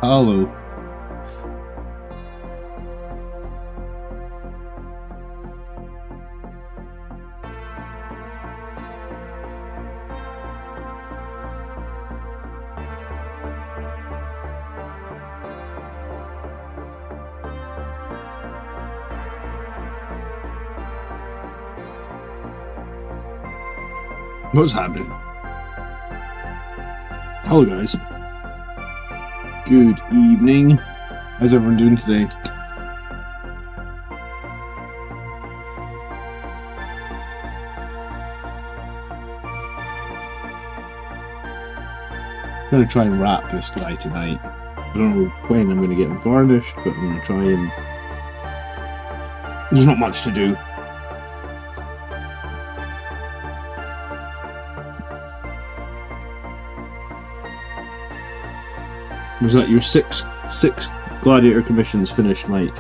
Hello. What's happening? Hello guys. Good evening. How's everyone doing today? I'm gonna try and wrap this guy tonight. I don't know when I'm gonna get him varnished, but I'm gonna try and... There's not much to do. Was that your six gladiator commissions finished, Mike?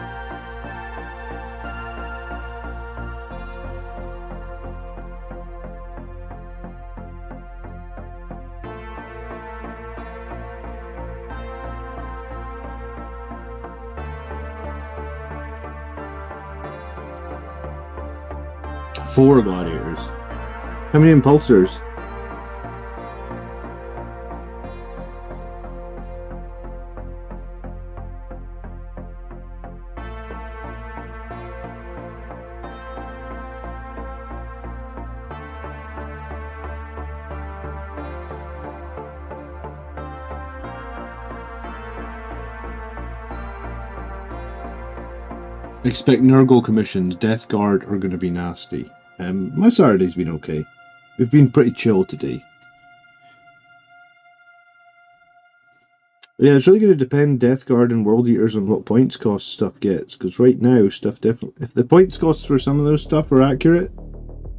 Four gladiators. How many impulsors? Expect Nurgle commissions. Death Guard are going to be nasty. My Saturday's been okay. We've been pretty chill today. Yeah, it's really going to depend, Death Guard and World Eaters, on what points cost stuff gets. Because right now, stuff definitely... If the points costs for some of those stuff are accurate,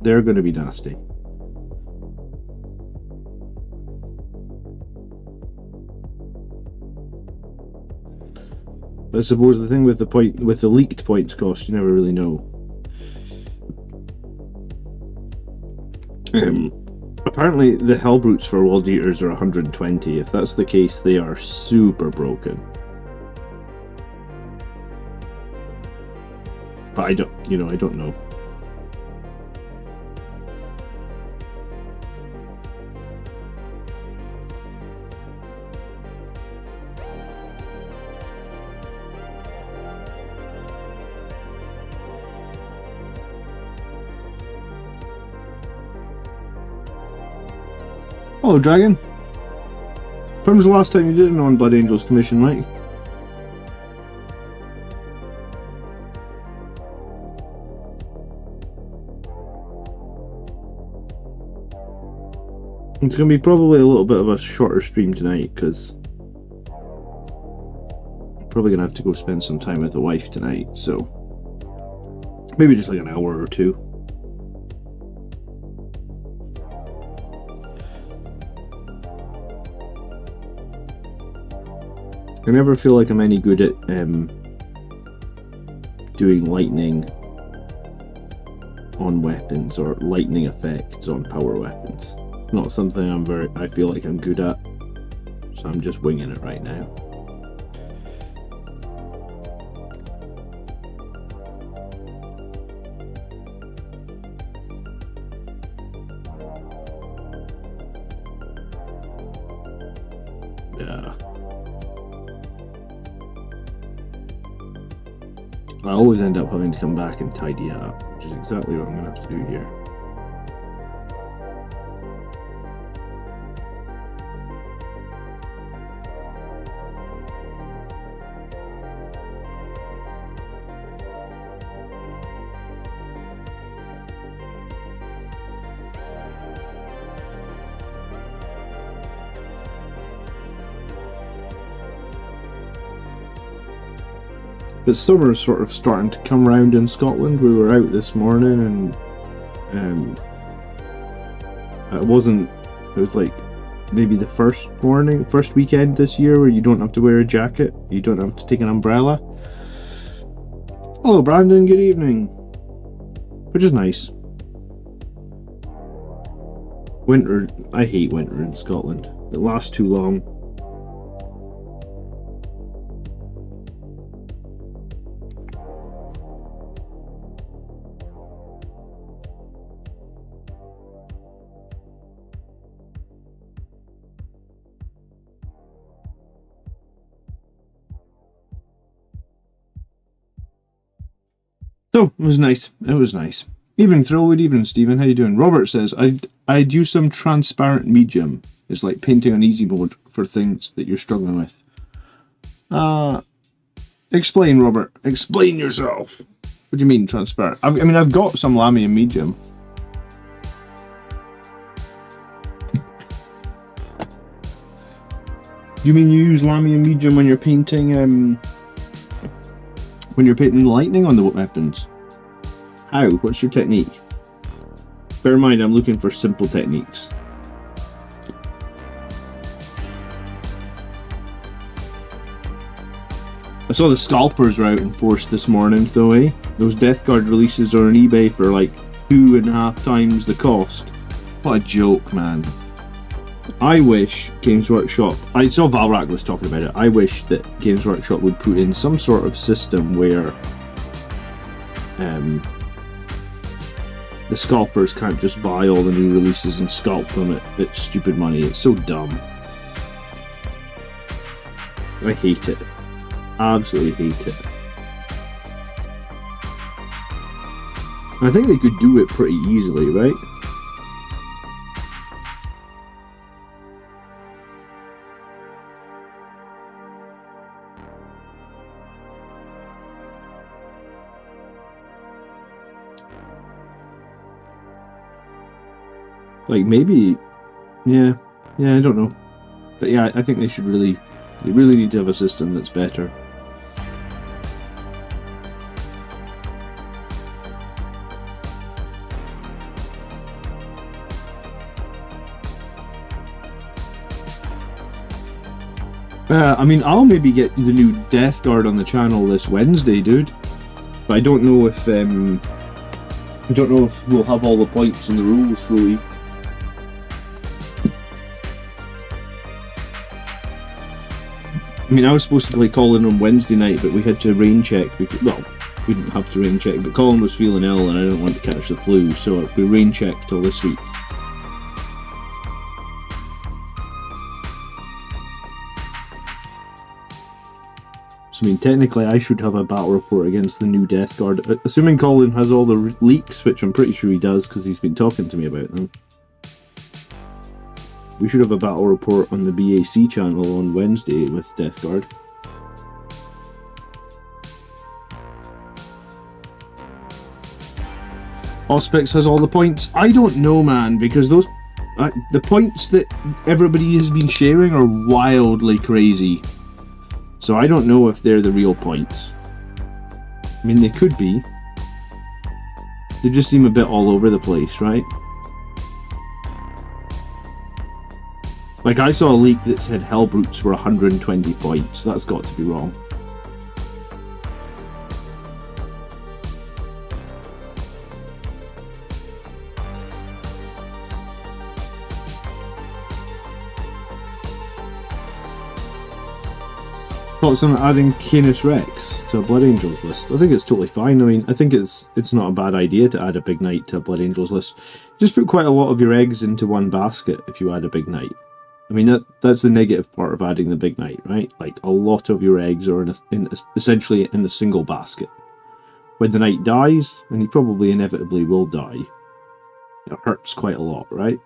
they're going to be nasty. But I suppose the thing with the leaked points cost, you never really know. Apparently the Hellbrutes for World Eaters are 120. If that's the case, they are super broken. But I don't know. Hello, Dragon. When was the last time you did an on Blood Angels commission, Mike? It's going to be probably a little bit of a shorter stream tonight, because I'm probably going to have to go spend some time with the wife tonight, so maybe just like an hour or two. I never feel like I'm any good at doing lightning on weapons or lightning effects on power weapons. Not something I feel like I'm good at, so I'm just winging it right now. Yeah. I always end up having to come back and tidy it up, which is exactly what I'm going to have to do here. But summer's sort of starting to come round in Scotland. We were out this morning and it was like maybe the first weekend this year where you don't have to wear a jacket, you don't have to take an umbrella. Hello Brandon, good evening. Which is nice. Winter, I hate winter in Scotland. It lasts too long. So, it was nice. It was nice. Evening, Thrillwood. Evening, Stephen. How you doing? Robert says, I'd use some transparent medium. It's like painting on easy mode for things that you're struggling with. Explain, Robert. Explain yourself. What do you mean, transparent? I mean, I've got some Lamy and medium. You mean you use Lamy and medium when you're painting, lightning on the weapons? How? What's your technique? Bear in mind, I'm looking for simple techniques. I saw the Scalpers are out in force this morning, though, eh? Those Death Guard releases are on eBay for like 2.5 times the cost. What a joke, man. I wish Games Workshop... I saw Valrak was talking about it. I wish that Games Workshop would put in some sort of system where the scalpers can't just buy all the new releases and scalp them at stupid money. It's so dumb. I hate it. Absolutely hate it. I think they could do it pretty easily, right? Like maybe, yeah, I don't know, but yeah, I think they really need to have a system that's better. I mean, I'll maybe get the new Death Guard on the channel this Wednesday, dude. But I don't know if we'll have all the points and the rules fully. I mean, I was supposed to play Colin on Wednesday night, but we had to rain check. Well, we didn't have to rain check, but Colin was feeling ill and I didn't want to catch the flu, so we rain checked till this week. So, I mean, technically I should have a battle report against the new Death Guard, assuming Colin has all the leaks, which I'm pretty sure he does because he's been talking to me about them. We should have a battle report on the BAC channel on Wednesday with Death Guard. Auspex has all the points. I don't know, man, because those the points that everybody has been sharing are wildly crazy. So I don't know if they're the real points. I mean, they could be. They just seem a bit all over the place, right? Like, I saw a leak that said Hellbrutes were 120 points. That's got to be wrong. Thoughts on adding Canis Rex to a Blood Angels list? I think it's totally fine. I mean, I think it's not a bad idea to add a big knight to a Blood Angels list. Just put quite a lot of your eggs into one basket if you add a big knight. I mean, that's the negative part of adding the big knight, right? Like, a lot of your eggs are essentially in a single basket. When the knight dies, and he probably inevitably will die, it hurts quite a lot, right?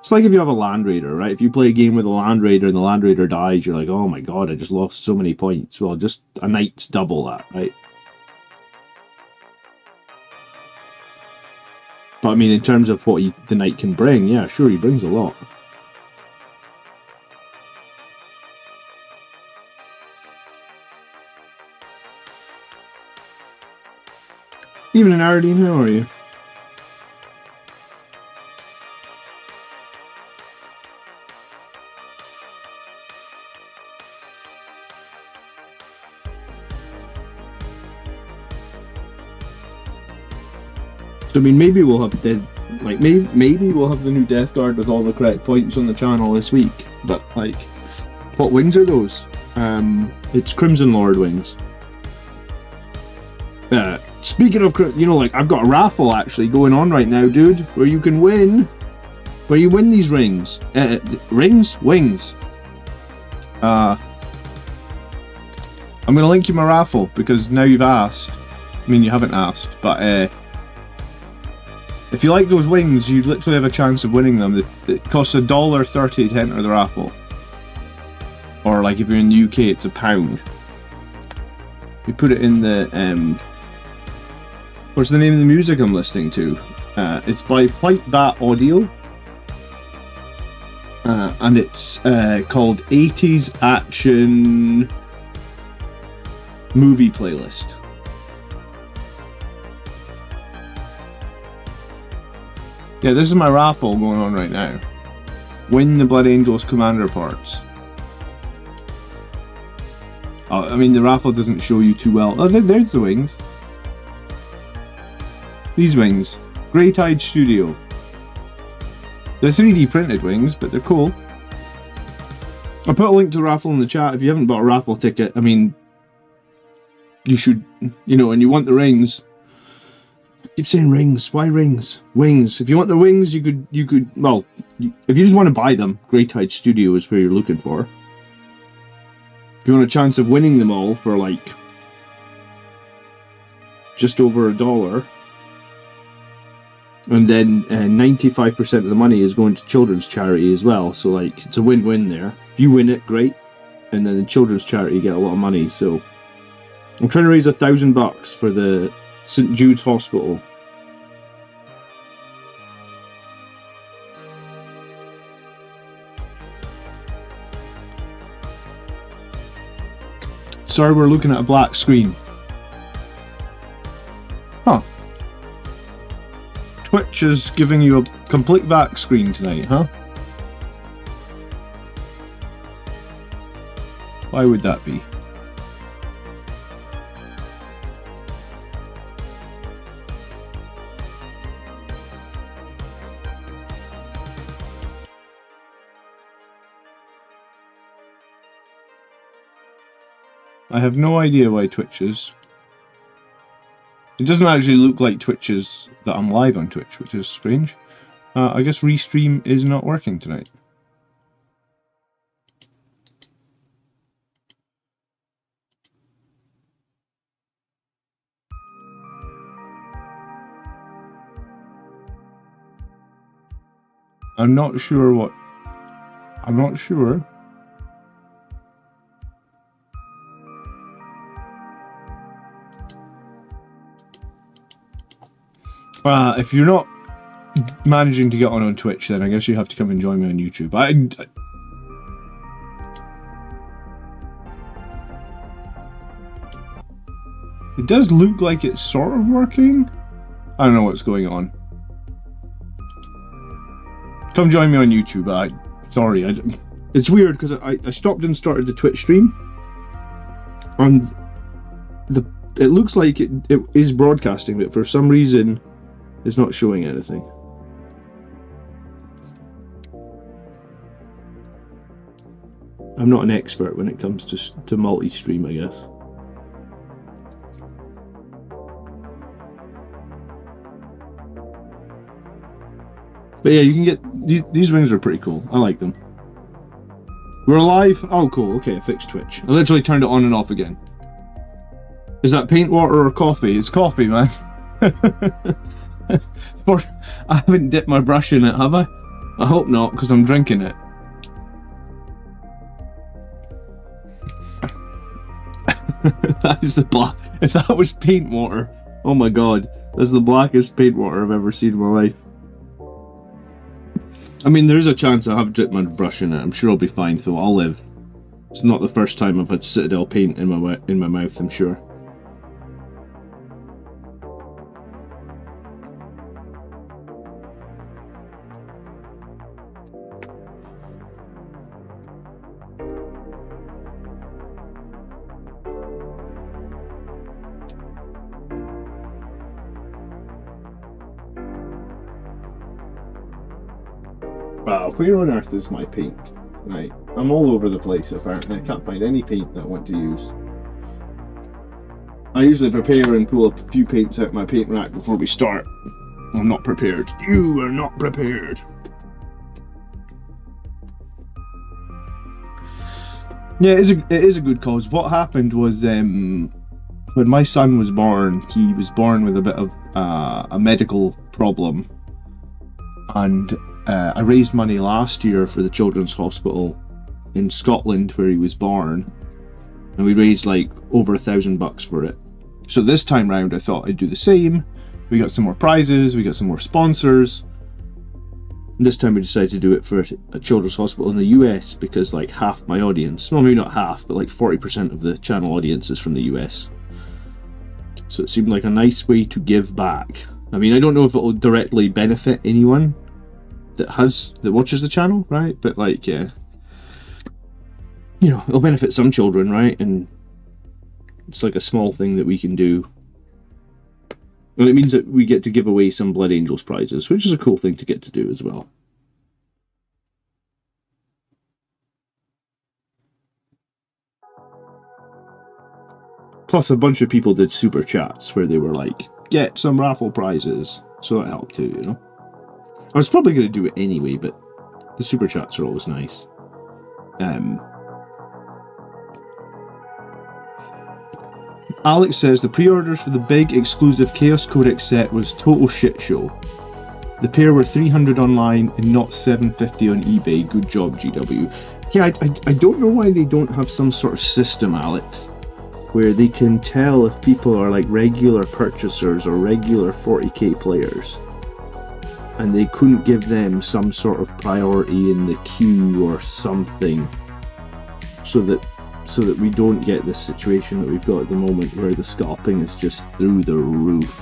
It's like if you have a Land Raider, right? If you play a game with a Land Raider and the Land Raider dies, you're like, oh my god, I just lost so many points. Well, just a knight's double that, right? But I mean, in terms of what the knight can bring, yeah, sure, he brings a lot. Evening, Ardeen, how are you? So, I mean, maybe we'll have maybe we'll have the new Death Guard with all the correct points on the channel this week. But like, what wings are those? It's Crimson Lord wings. Speaking of, you know, like I've got a raffle actually going on right now, dude, where you can win, these rings, wings. I'm gonna link you my raffle because now you've asked. I mean, you haven't asked, but if you like those wings, you literally have a chance of winning them. It costs $1.30 to enter the raffle. Or like if you're in the UK, it's £1. You put it in the what's the name of the music I'm listening to? It's by White Bat Audio. And it's called 80s Action Movie Playlist. Yeah, this is my raffle going on right now. Win the Blood Angels Commander parts. Oh, I mean, the raffle doesn't show you too well. Oh, there's the wings. These wings. Grey Tide Studio. They're 3D printed wings, but they're cool. I'll put a link to the raffle in the chat. If you haven't bought a raffle ticket, I mean, you should, you know, and you want the rings. I keep saying rings. Why rings? Wings. If you want the wings, you could. Well, if you just want to buy them, Grey Tide Studio is where you're looking for. If you want a chance of winning them all for like just over $1, and then 95% of the money is going to children's charity as well. So like it's a win-win there. If you win it, great, and then the children's charity get a lot of money. So I'm trying to raise $1,000 for the St. Jude's Hospital. Sorry, we're looking at a black screen. Huh. Twitch is giving you a complete black screen tonight, huh? Why would that be? I have no idea why Twitch is. It doesn't actually look like Twitch is that I'm live on Twitch, which is strange. I guess Restream is not working tonight. I'm not sure what... I'm not sure. If you're not managing to get on Twitch, then I guess you have to come and join me on YouTube. It does look like it's sort of working. I don't know what's going on. Come join me on YouTube. Sorry, it's weird because I stopped and started the Twitch stream, and it looks like it is broadcasting, but for some reason it's not showing anything. I'm not an expert when it comes to multi-stream, I guess. But yeah, you can get these wings are pretty cool. I like them. We're alive. Oh, cool. Okay, I fixed Twitch. I literally turned it on and off again. Is that paint, water, or coffee? It's coffee, man. I haven't dipped my brush in it, have I? I hope not, because I'm drinking it. That is the black. If that was paint water, oh my god, that's the blackest paint water I've ever seen in my life. I mean, there's a chance I have dipped my brush in it. I'm sure I'll be fine, though. I'll live. It's not the first time I've had Citadel paint in my mouth, I'm sure. Where on earth is my paint? Right, I'm all over the place apparently. I can't find any paint that I want to use. I usually prepare and pull up a few paints out my paint rack before we start. I'm not prepared. You are not prepared. Yeah, it is a good cause. What happened was when my son was born, he was born with a bit of a medical problem, and I raised money last year for the Children's Hospital in Scotland where he was born, and we raised like over $1,000 for it. So this time round I thought I'd do the same. We got some more prizes, we got some more sponsors. And this time we decided to do it for a children's hospital in the US because like half my audience, well maybe not half, but like 40% of the channel audience is from the US. So it seemed like a nice way to give back. I mean, I don't know if it will directly benefit anyone that watches the channel, right? But like, yeah, you know, it'll benefit some children, right? And it's like a small thing that we can do. And it means that we get to give away some Blood Angels prizes, which is a cool thing to get to do as well. Plus a bunch of people did super chats where they were like, get some raffle prizes. So that helped too, you know. I was probably going to do it anyway, but the super chats are always nice. Alex says the pre-orders for the big exclusive Chaos Codex set was total shit show. The pair were 300 online and not 750 on eBay. Good job, GW. Yeah, I don't know why they don't have some sort of system, Alex, where they can tell if people are like regular purchasers or regular 40k players, and they couldn't give them some sort of priority in the queue or something, so that we don't get this situation that we've got at the moment where the scalping is just through the roof.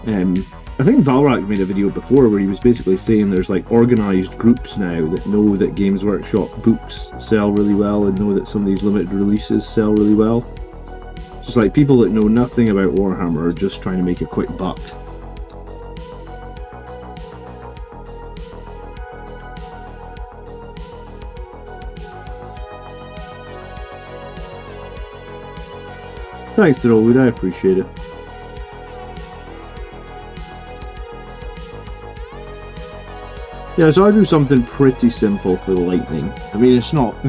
I think Valrak made a video before where he was basically saying there's like organised groups now that know that Games Workshop books sell really well and know that some of these limited releases sell really well. Just like people that know nothing about Warhammer are just trying to make a quick buck. Thanks, Thirlwood, I appreciate it. Yeah, so I'll do something pretty simple for the lightning. I mean, it's not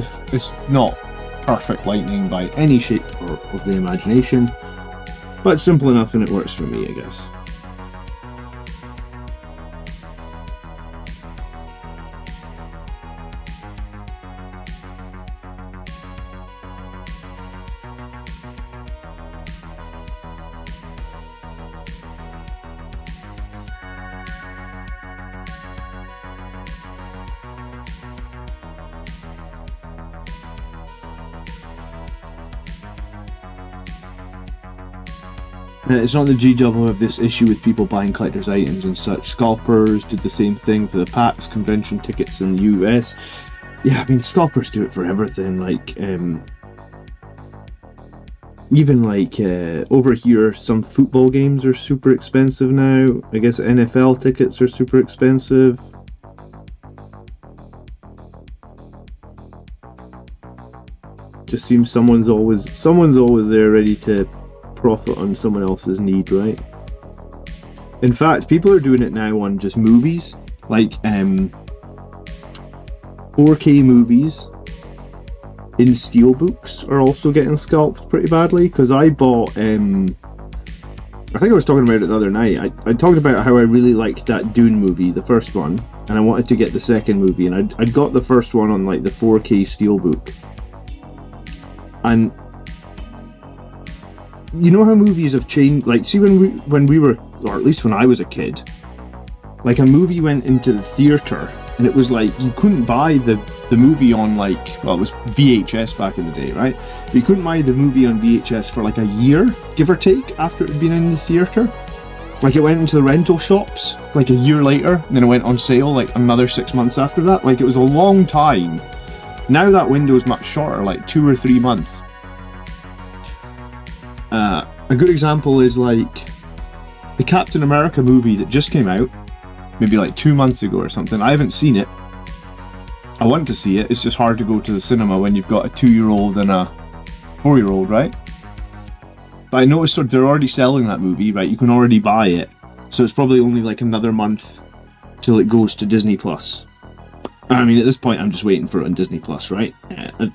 perfect lightning by any shape of the imagination, but simple enough and it works for me, I guess. It's not the GW who have this issue with people buying collector's items and such. Scalpers did the same thing for the PAX convention tickets in the US. Yeah, I mean, Scalpers do it for everything. Like, even like over here, some football games are super expensive now. I guess NFL tickets are super expensive. Just seems someone's always there ready to profit on someone else's need, right? In fact, people are doing it now on just movies, like 4K movies in steelbooks are also getting scalped pretty badly, because I bought I think I was talking about it the other night. I talked about how I really liked that Dune movie, the first one, and I wanted to get the second movie, and I'd got the first one on like the 4K steelbook. And you know how movies have changed? Like, see, when we were, or at least when I was a kid, like a movie went into the theatre and it was like you couldn't buy the movie on, like, well, it was VHS back in the day, right? But you couldn't buy the movie on VHS for like a year, give or take, after it had been in the theatre. Like, it went into the rental shops like a year later, and then it went on sale like another 6 months after that. Like, it was a long time. Now that window is much shorter, like 2 or 3 months. A good example is like the Captain America movie that just came out, maybe like 2 months ago or something. I haven't seen it. I want to see it. It's just hard to go to the cinema when you've got a 2-year-old and a 4-year-old, right? But I noticed they're already selling that movie, right? You can already buy it. So it's probably only like another month till it goes to Disney Plus. I mean, at this point, I'm just waiting for it on Disney Plus, right? I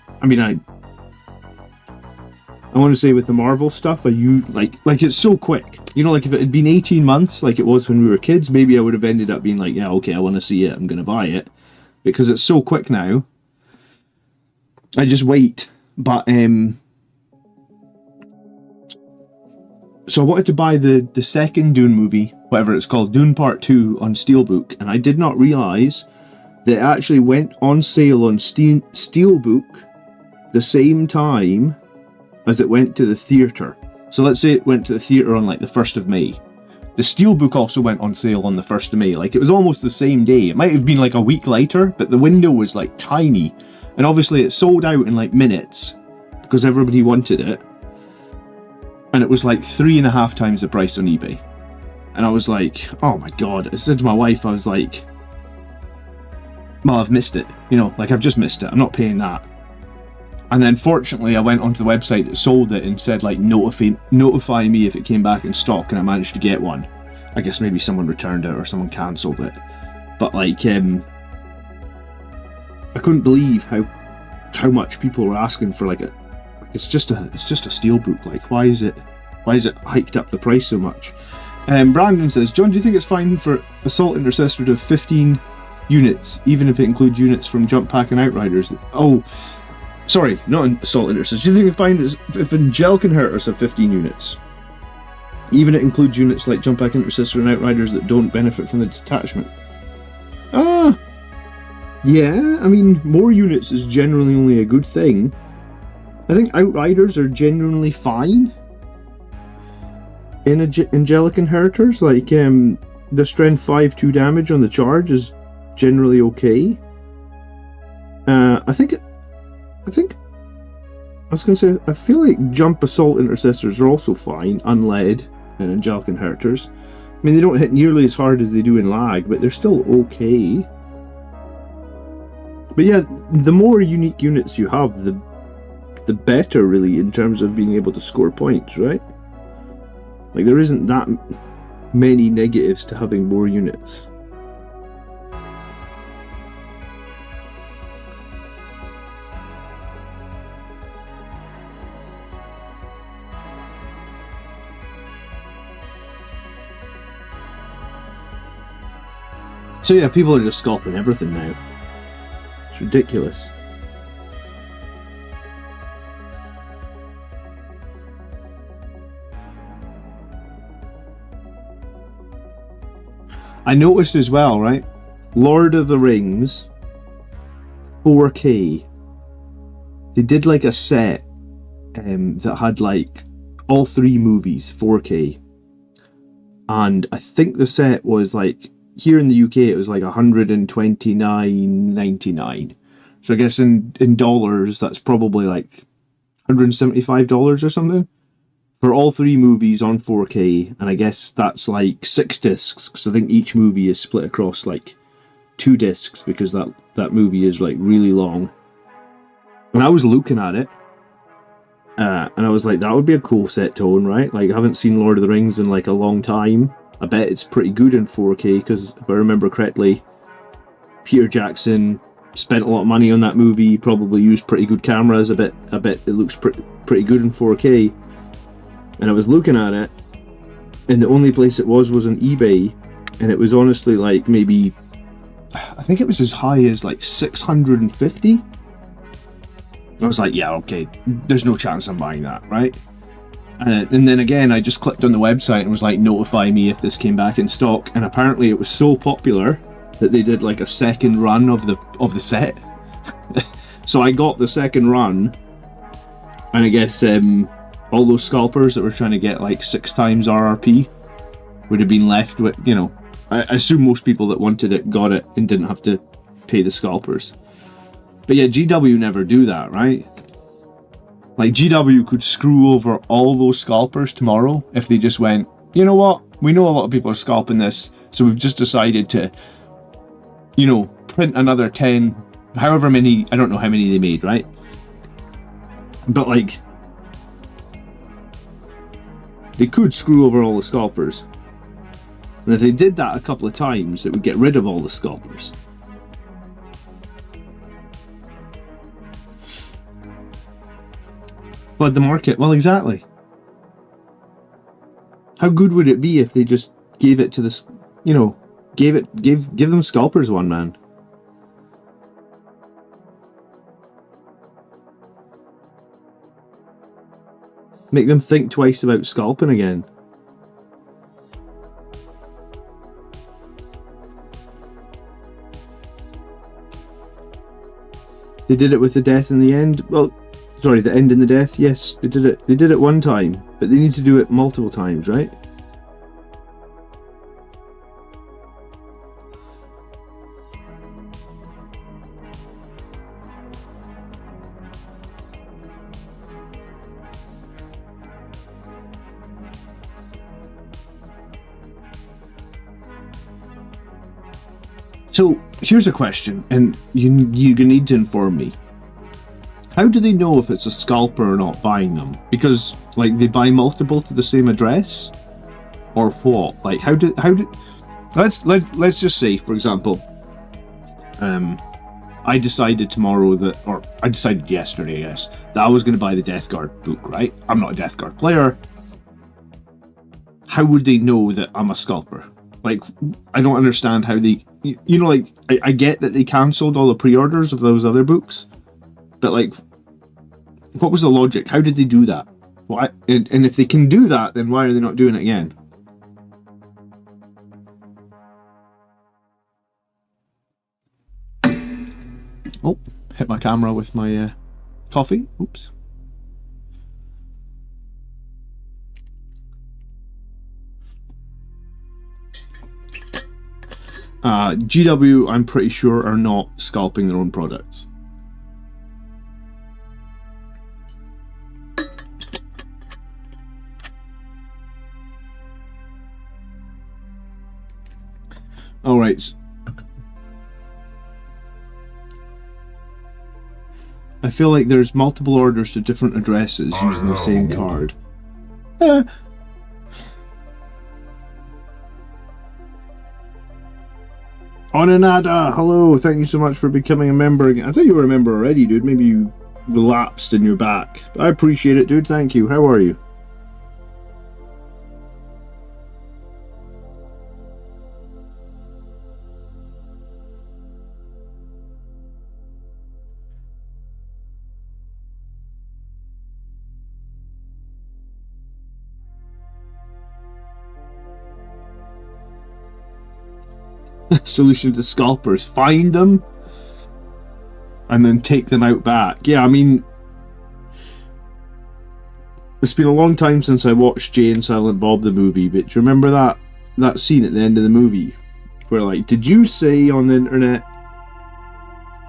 want to say with the Marvel stuff, like it's so quick. You know, like if it had been 18 months, like it was when we were kids, maybe I would have ended up being like, yeah, okay, I want to see it, I'm going to buy it. Because it's so quick now, I just wait. But, so I wanted to buy the second Dune movie, whatever it's called, Dune Part 2 on Steelbook, and I did not realise that it actually went on sale on Steelbook the same time as it went to the theatre. So let's say it went to the theatre on like the 1st of May. The Steelbook also went on sale on the 1st of May. Like, it was almost the same day. It might have been like a week later, but the window was like tiny. And obviously it sold out in like minutes because everybody wanted it. And it was like 3.5 times the price on eBay. And I was like, oh my god. I said to my wife, I was like, well, I've missed it. You know, like I've just missed it. I'm not paying that. And then fortunately I went onto the website that sold it and said like notify me if it came back in stock, and I managed to get one. I guess maybe someone returned it or someone cancelled it. But like I couldn't believe how much people were asking for like it's just a steelbook. Like why is it hiked up the price so much? Brandon says, John, do you think it's fine for Assault Intercessor to have 15 units, even if it includes units from Jump Pack and Outriders? Oh, sorry, not Assault Intercessors. Do you think it's fine if Angelic Inheritors have 15 units? Even it includes units like Jump Pack, Intercessor and Outriders that don't benefit from the detachment? Yeah, I mean, more units is generally only a good thing. I think Outriders are genuinely fine in Angelic Inheritors. Like, the Strength 5 2 damage on the charge is generally okay. I feel like Jump Assault Intercessors are also fine, unled, and Angelic Inheritors. I mean, they don't hit nearly as hard as they do in Lag, but they're still okay. But yeah, the more unique units you have, the better, really, in terms of being able to score points, right? Like, there isn't that many negatives to having more units. So yeah, people are just scalping everything now. It's ridiculous. I noticed as well, right? Lord of the Rings 4K. They did like a set that had like all 3 movies 4K. And I think the set was like, here in the UK it was like $129.99. So I guess in dollars that's probably like $175 or something for all 3 movies on 4K. And I guess that's like 6 discs, because I think each movie is split across like 2 discs, because that movie is like really long. And I was looking at it and I was like, that would be a cool set to own, right? Like, I haven't seen Lord of the Rings in like a long time. I bet it's pretty good in 4K, because if I remember correctly, Peter Jackson spent a lot of money on that movie, probably used pretty good cameras. I bet it looks pretty good in 4K. And I was looking at it, and the only place it was on eBay, and it was honestly like maybe, I think it was as high as like 650. I was like, yeah, okay, there's no chance I'm buying that, right? And then again, I just clicked on the website and was like, notify me if this came back in stock. And apparently it was so popular that they did like a second run of the set. So I got the second run, and I guess all those scalpers that were trying to get like 6 times RRP would have been left with, you know, I assume most people that wanted it got it and didn't have to pay the scalpers. But yeah, GW never do that, right? Like, GW could screw over all those scalpers tomorrow if they just went, you know what? We know a lot of people are scalping this, so we've just decided to, you know, print another 10, however many, I don't know how many they made, right? But like, they could screw over all the scalpers. And if they did that a couple of times, it would get rid of all the scalpers. Flood the market. Well, exactly. How good would it be if they just gave it to the, you know, give them scalpers one, man. Make them think twice about scalping again. They did it with the death in the end. Well, sorry, the end in the death. Yes, they did it. They did it one time, but they need to do it multiple times, right? So here's a question, and you need to inform me. How do they know if it's a scalper or not buying them? Because like they buy multiple to the same address, or what? Like how do let's just say, for example, I decided tomorrow that, or I decided yesterday, I guess, that I was going to buy the Death Guard book. Right? I'm not a Death Guard player. How would they know that I'm a scalper? Like, I don't understand how they, you know, like, I get that they cancelled all the pre-orders of those other books, but like, what was the logic? How did they do that? Why? And if they can do that, then why are they not doing it again? Oh, hit my camera with my coffee. Oops. GW, I'm pretty sure, are not scalping their own products. Alright. I feel like there's multiple orders to different addresses using the same card. Onanada, hello, thank you so much for becoming a member again. I thought you were a member already, dude. Maybe you relapsed and you're back. I appreciate it, dude. Thank you. How are you? Solution to scalpers: find them and then take them out back. Yeah, I mean, it's been a long time since I watched Jay and Silent Bob the movie, but do you remember that scene at the end of the movie where, like, did you say on the internet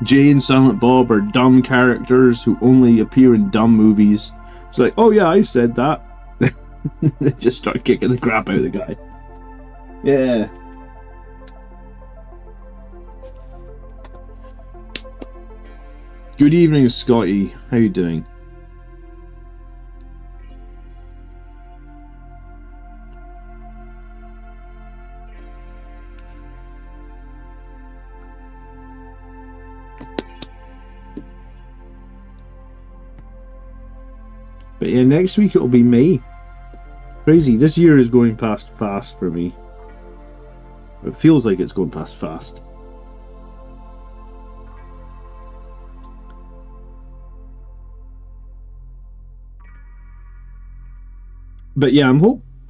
Jay and Silent Bob are dumb characters who only appear in dumb movies? It's like, oh yeah, I said that. They just start kicking the crap out of the guy. Yeah. Good evening, Scotty. How you doing? But yeah, next week it'll be May. Crazy. This year is going past fast for me. It feels like it's going past fast. But yeah, I'm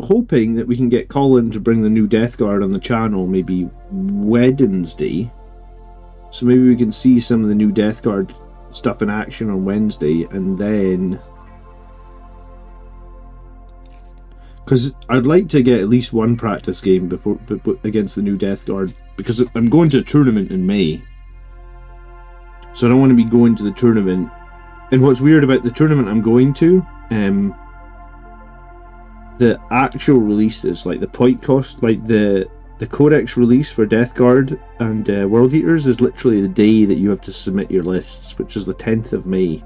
hoping that we can get Colin to bring the new Death Guard on the channel maybe Wednesday. So maybe we can see some of the new Death Guard stuff in action on Wednesday, and then... Because I'd like to get at least one practice game before against the new Death Guard, because I'm going to a tournament in May. So I don't want to be going to the tournament. And what's weird about the tournament I'm going to... the actual releases, like the point cost, like the Codex release for Death Guard and World Eaters is literally the day that you have to submit your lists, which is the 10th of May.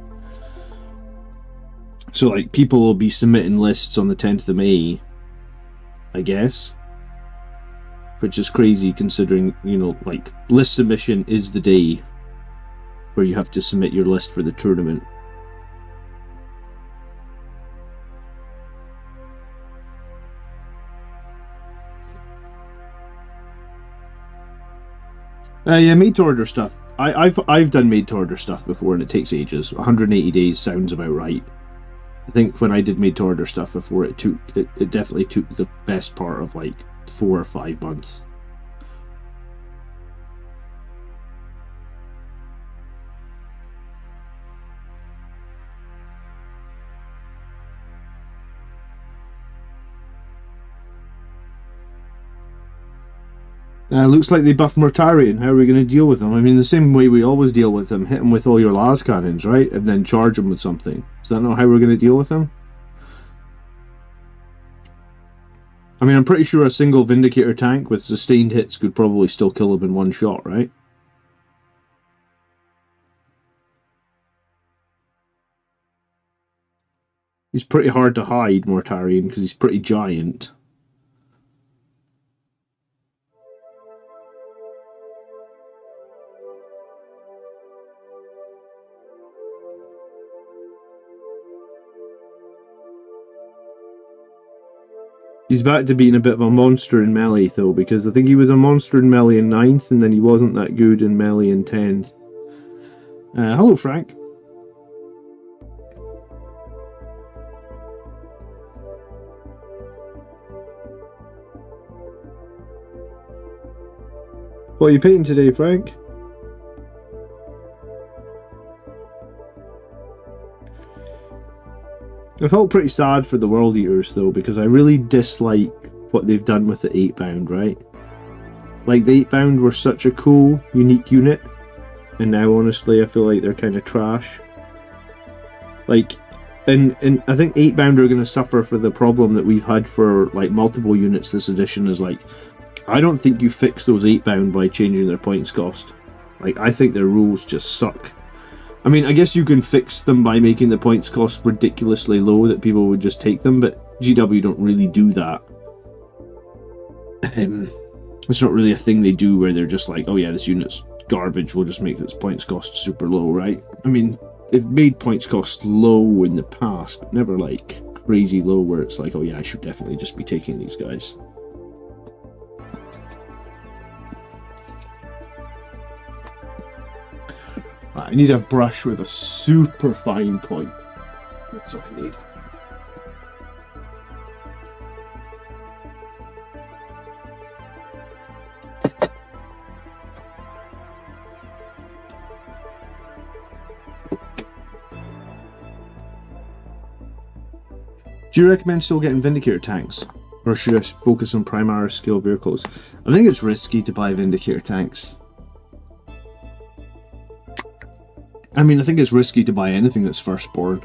So like people will be submitting lists on the 10th of May, I guess. Which is crazy considering, you know, like list submission is the day where you have to submit your list for the tournament. Yeah, made to order stuff. I've done made to order stuff before, and it takes ages. 180 days sounds about right. I think when I did made to order stuff before, it definitely took the best part of like 4 or 5 months. Looks like they buffed Mortarion. How are we going to deal with them? I mean, the same way we always deal with them. Hit them with all your las cannons, right? And then charge them with something. Is that not how we're going to deal with them? I mean, I'm pretty sure a single Vindicator tank with sustained hits could probably still kill him in one shot, right? He's pretty hard to hide, Mortarion, because he's pretty giant. He's back to being a bit of a monster in melee, though, because I think he was a monster in melee in 9th, and then he wasn't that good in melee in 10th. Hello, Frank. What are you painting today, Frank? I felt pretty sad for the World Eaters though, because I really dislike what they've done with the 8-bound, right? Like, the 8-bound were such a cool, unique unit, and now honestly I feel like they're kind of trash. Like, and I think 8-bound are going to suffer for the problem that we've had for like multiple units this edition, is like, I don't think you fix those 8-bound by changing their points cost. Like, I think their rules just suck. I mean, I guess you can fix them by making the points cost ridiculously low that people would just take them, but GW don't really do that. It's not really a thing they do where they're just like, oh yeah, this unit's garbage, we'll just make its points cost super low, right? I mean, they've made points cost low in the past, but never like crazy low where it's like, oh yeah, I should definitely just be taking these guys. I need a brush with a super fine point. That's what I need. Do you recommend still getting Vindicator tanks? Or should I focus on Primaris scale vehicles? I think it's risky to buy Vindicator tanks. I mean, I think it's risky to buy anything that's firstborn.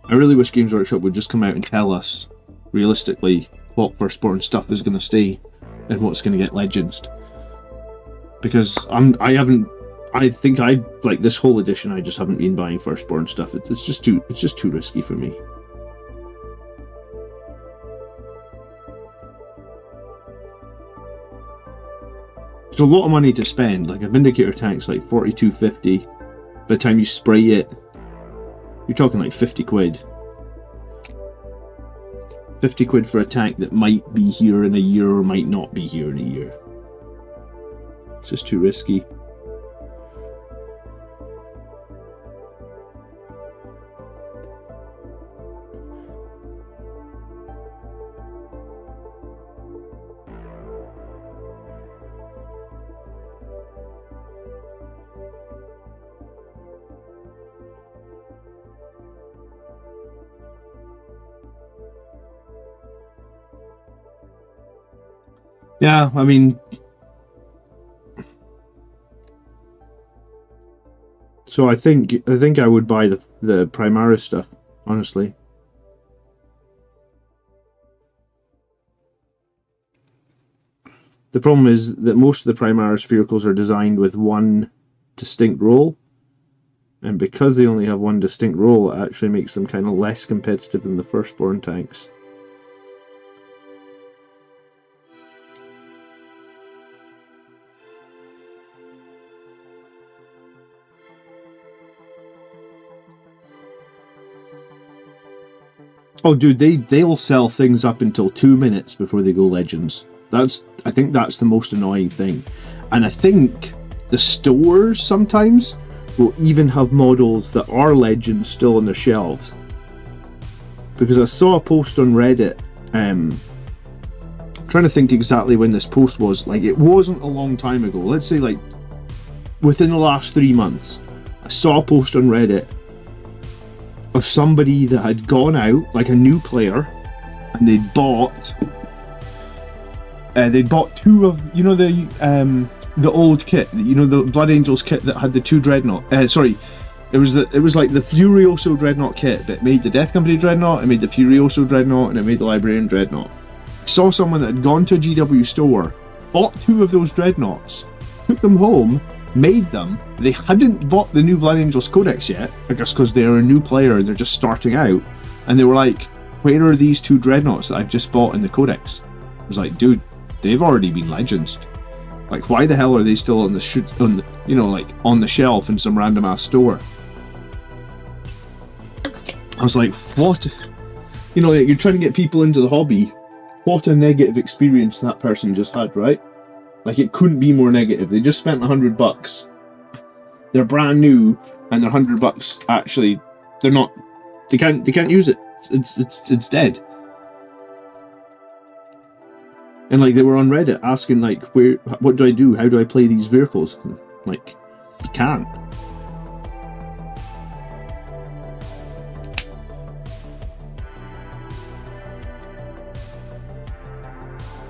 I really wish Games Workshop would just come out and tell us, realistically, what firstborn stuff is going to stay and what's going to get legendsed. Because I think like this whole edition, I just haven't been buying firstborn stuff. It's just too risky for me. It's a lot of money to spend. Like a Vindicator tank's like 42.50. By the time you spray it, you're talking like 50 quid. 50 quid for a tank that might be here in a year or might not be here in a year. It's just too risky. Yeah, I mean, so I think I would buy the Primaris stuff, honestly. The problem is that most of the Primaris vehicles are designed with one distinct role, and because they only have one distinct role, it actually makes them kind of less competitive than the Firstborn tanks. Oh, dude, they'll sell things up until 2 minutes before they go Legends. I think that's the most annoying thing. And I think the stores sometimes will even have models that are Legends still on their shelves. Because I saw a post on Reddit, I'm trying to think exactly when this post was. Like, it wasn't a long time ago. Let's say, like, within the last 3 months, I saw a post on Reddit of somebody that had gone out, like a new player, and they'd bought two of, you know, the old kit, you know, the Blood Angels kit that had the two Dreadnought. It was like the Furioso Dreadnought kit that made the Death Company Dreadnought, it made the Furioso Dreadnought, and it made the Librarian Dreadnought. I saw someone that had gone to a GW store, bought two of those Dreadnoughts, took them home, made them. They hadn't bought the new Blood Angels Codex yet, I guess because they're a new player and they're just starting out, and they were like, where are these two Dreadnoughts that I've just bought in the Codex? I was like, dude, they've already been Legends. Like, why the hell are they still on the shelf in some random ass store? I was like, what? You know, you're trying to get people into the hobby. What a negative experience that person just had, right? Like, it couldn't be more negative. They just spent $100. They're brand new, and they're $100. Actually, they're not. They can't use it. It's dead. And like, they were on Reddit asking like, what do I do? How do I play these vehicles? And, like, you can't.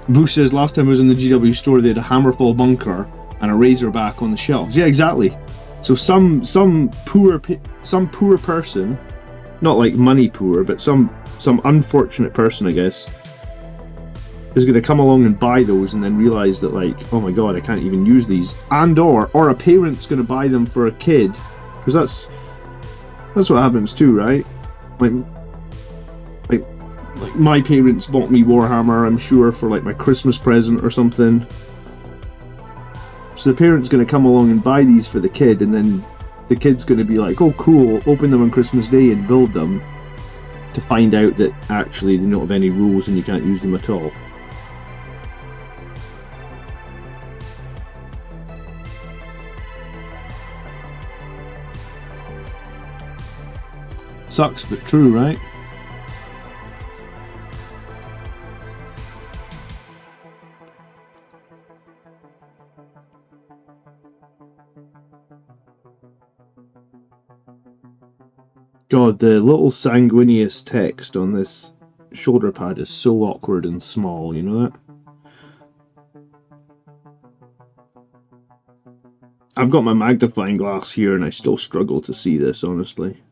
Bruce says, last time I was in the GW store, they had a Hammerfall bunker and a Razorback on the shelves. Yeah, exactly. So some poor person, not like money poor, but some unfortunate person, I guess, is going to come along and buy those and then realize that, like, oh my god, I can't even use these, and or a parent's going to buy them for a kid, because that's what happens too, right? Like my parents bought me Warhammer, I'm sure, for like my Christmas present or something. So the parent's going to come along and buy these for the kid, and then the kid's going to be like, oh cool, open them on Christmas Day and build them, to find out that actually they don't have any rules and you can't use them at all. Sucks, but true, right? God, the little sanguineous text on this shoulder pad is so awkward and small, you know that? I've got my magnifying glass here and I still struggle to see this, honestly.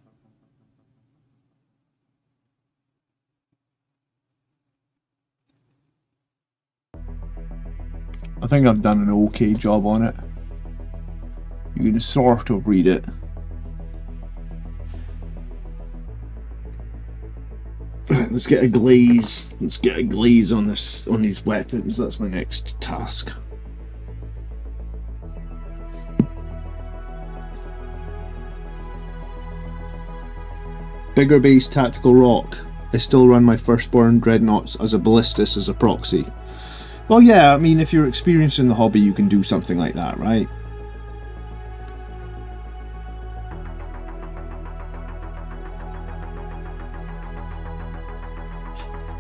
I think I've done an okay job on it. You can sort of read it. Let's get a glaze. Let's get a glaze on this, on these weapons. That's my next task. Bigger base tactical rock. I still run my Firstborn Dreadnoughts as a ballistas as a proxy. Well, yeah, I mean, if you're experienced in the hobby, you can do something like that, right?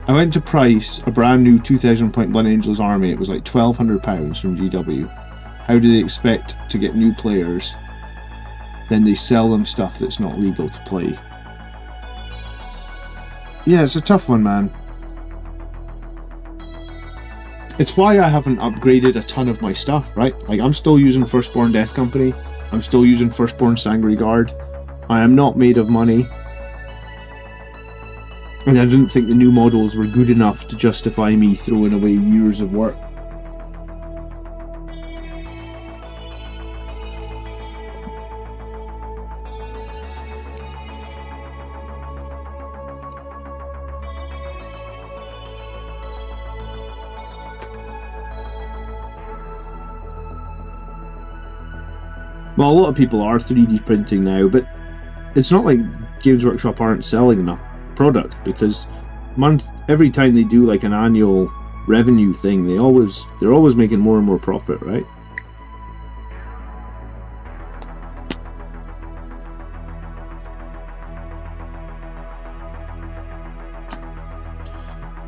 I went to price a brand new 2000 point Blood Angels army. It was like £1,200 from GW. How do they expect to get new players? Then they sell them stuff that's not legal to play. Yeah, it's a tough one, man. It's why I haven't upgraded a ton of my stuff, right? Like, I'm still using Firstborn Death Company. I'm still using Firstborn Sangry Guard. I am not made of money. And I didn't think the new models were good enough to justify me throwing away years of work. Well, a lot of people are 3D printing now, but it's not like Games Workshop aren't selling the product, because every time they do like an annual revenue thing, they're always making more and more profit, right?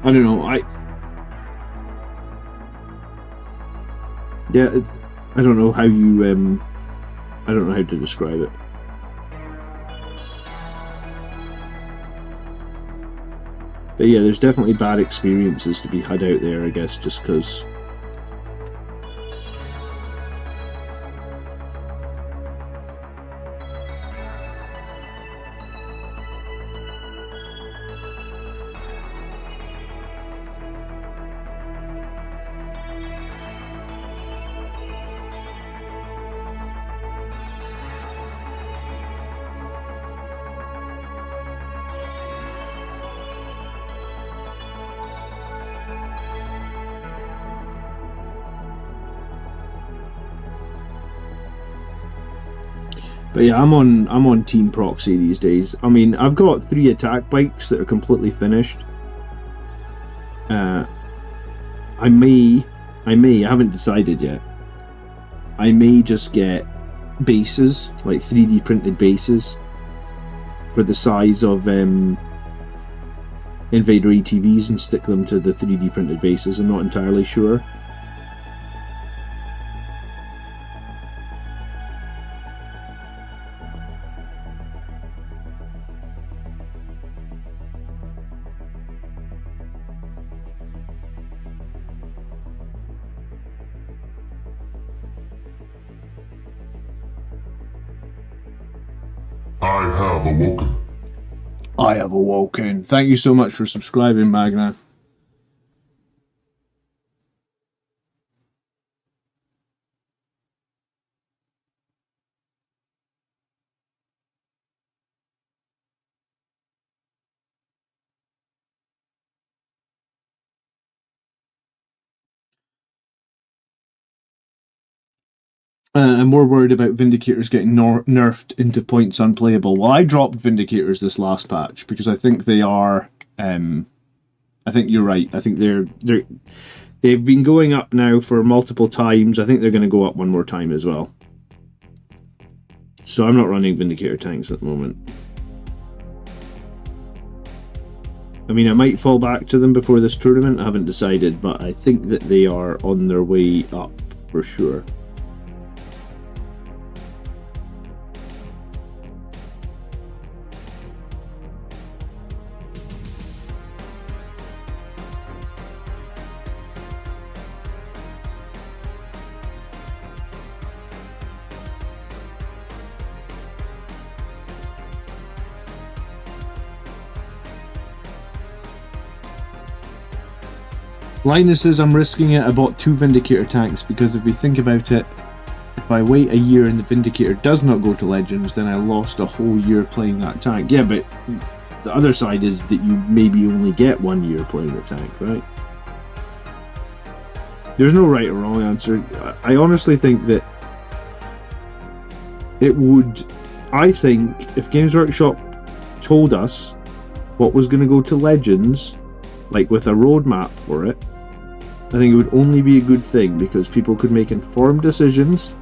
I don't know. I don't know how you I don't know how to describe it. But yeah, there's definitely bad experiences to be had out there, I guess, just because. But yeah, I'm on Team Proxy these days. I mean, I've got 3 attack bikes that are completely finished. I haven't decided yet. I may just get bases, like 3D printed bases, for the size of Invader ATVs and stick them to the 3D printed bases. I'm not entirely sure. I have awoken. I have awoken. Thank you so much for subscribing, Magna. I'm more worried about Vindicators getting nerfed into points unplayable. Well, I dropped Vindicators this last patch because I think they are. I think you're right. I think they've been going up now for multiple times. I think they're going to go up one more time as well. So I'm not running Vindicator tanks at the moment. I mean, I might fall back to them before this tournament. I haven't decided, but I think that they are on their way up for sure. Linus says, I'm risking it. I bought 2 Vindicator tanks because if we think about it, if I wait a year and the Vindicator does not go to Legends, then I lost a whole year playing that tank. Yeah, but the other side is that you maybe only get 1 year playing the tank, right? There's no right or wrong answer. I honestly think that it would... I think if Games Workshop told us what was going to go to Legends, like with a roadmap for it, I think it would only be a good thing because people could make informed decisions.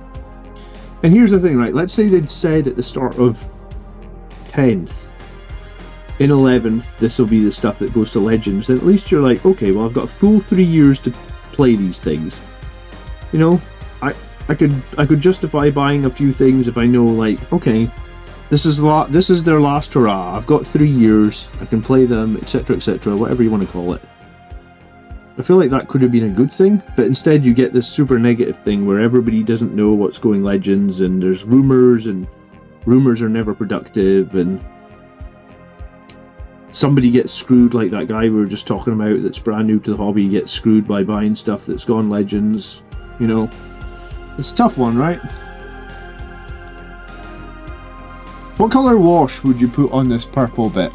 And here's the thing, right? Let's say they'd said at the start of 10th, in 11th, this will be the stuff that goes to Legends. Then at least you're like, okay, well, I've got a full 3 years to play these things. You know, I could justify buying a few things if I know, like, okay, this is their last hurrah. I've got 3 years. I can play them, etc., etc., whatever you want to call it. I feel like that could have been a good thing, but instead you get this super negative thing where everybody doesn't know what's going Legends, and there's rumors, and rumors are never productive, and somebody gets screwed, like that guy we were just talking about that's brand new to the hobby gets screwed by buying stuff that's gone Legends. You know, it's a tough one, right? What colour wash would you put on this purple bit?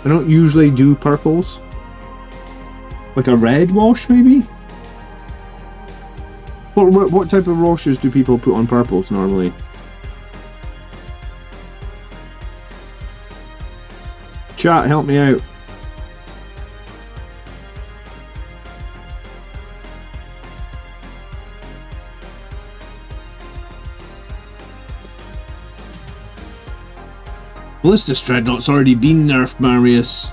I don't usually do purples. Like a red wash, maybe? What type of rosters do people put on purples normally? Chat, help me out. Ballistus Dreadnought's already been nerfed, Marius.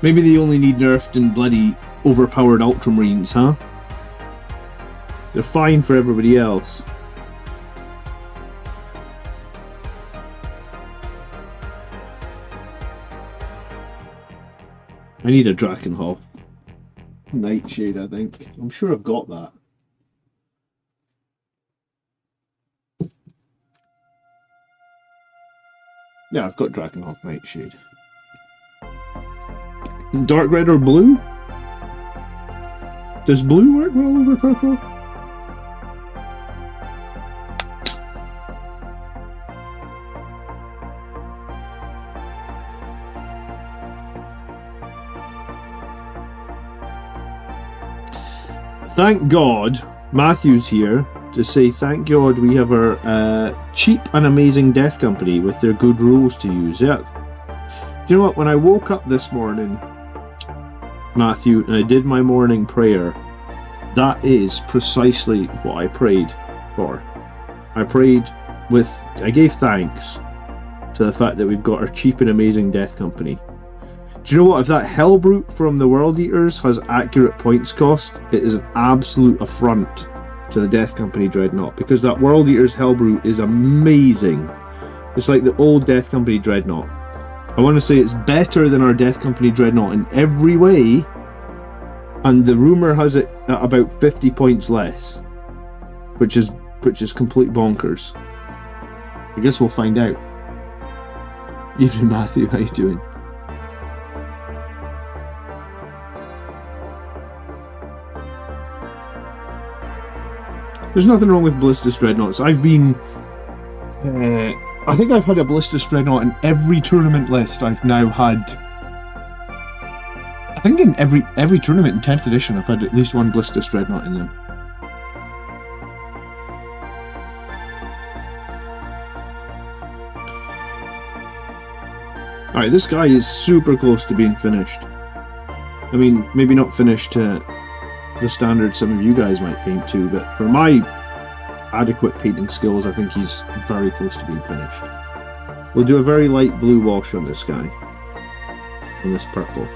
Maybe they only need nerfed in bloody overpowered Ultramarines, huh? They're fine for everybody else. I need a Drakenhof Nightshade, I think. I'm sure I've got that. Yeah, I've got Drakenhof Nightshade. Dark red or blue? Does blue work well over purple? Thank God Matthew's here to say thank God we have our cheap and amazing death company with their good rules to use. Yeah. You know what? When I woke up this morning, Matthew, and I did my morning prayer, that is precisely what I prayed for. I gave thanks to the fact that we've got our cheap and amazing death company. Do you know what? If that Hellbrute from the World Eaters has accurate points cost, it is an absolute affront to the Death Company Dreadnought, because that World Eaters Hellbrute is amazing. It's like the old Death Company Dreadnought. I want to say it's better than our Death Company Dreadnought in every way, and the rumour has it at about 50 points less, which is complete bonkers. I guess we'll find out. Evening, Matthew, how you doing? There's nothing wrong with Ballistus Dreadnoughts. I think I've had a Ballistus Dreadnought in every tournament list I've now had. I think in every tournament in 10th edition I've had at least one Ballistus Dreadnought in them. Alright, this guy is super close to being finished. I mean, maybe not finished to the standard some of you guys might paint to, but for my adequate painting skills, I think he's very close to being finished. We'll do a very light blue wash on this guy, on this purple.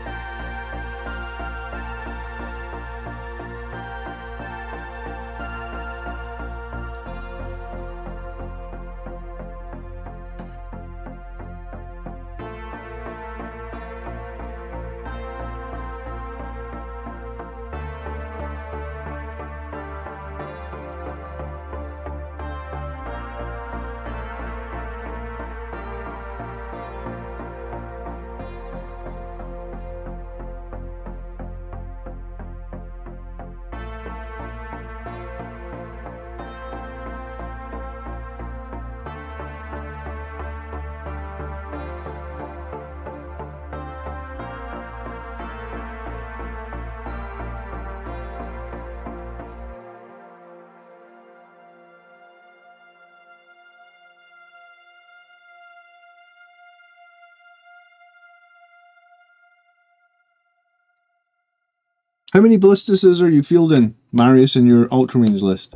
How many Ballistuses are you fielding, Marius, in your Ultramarines list?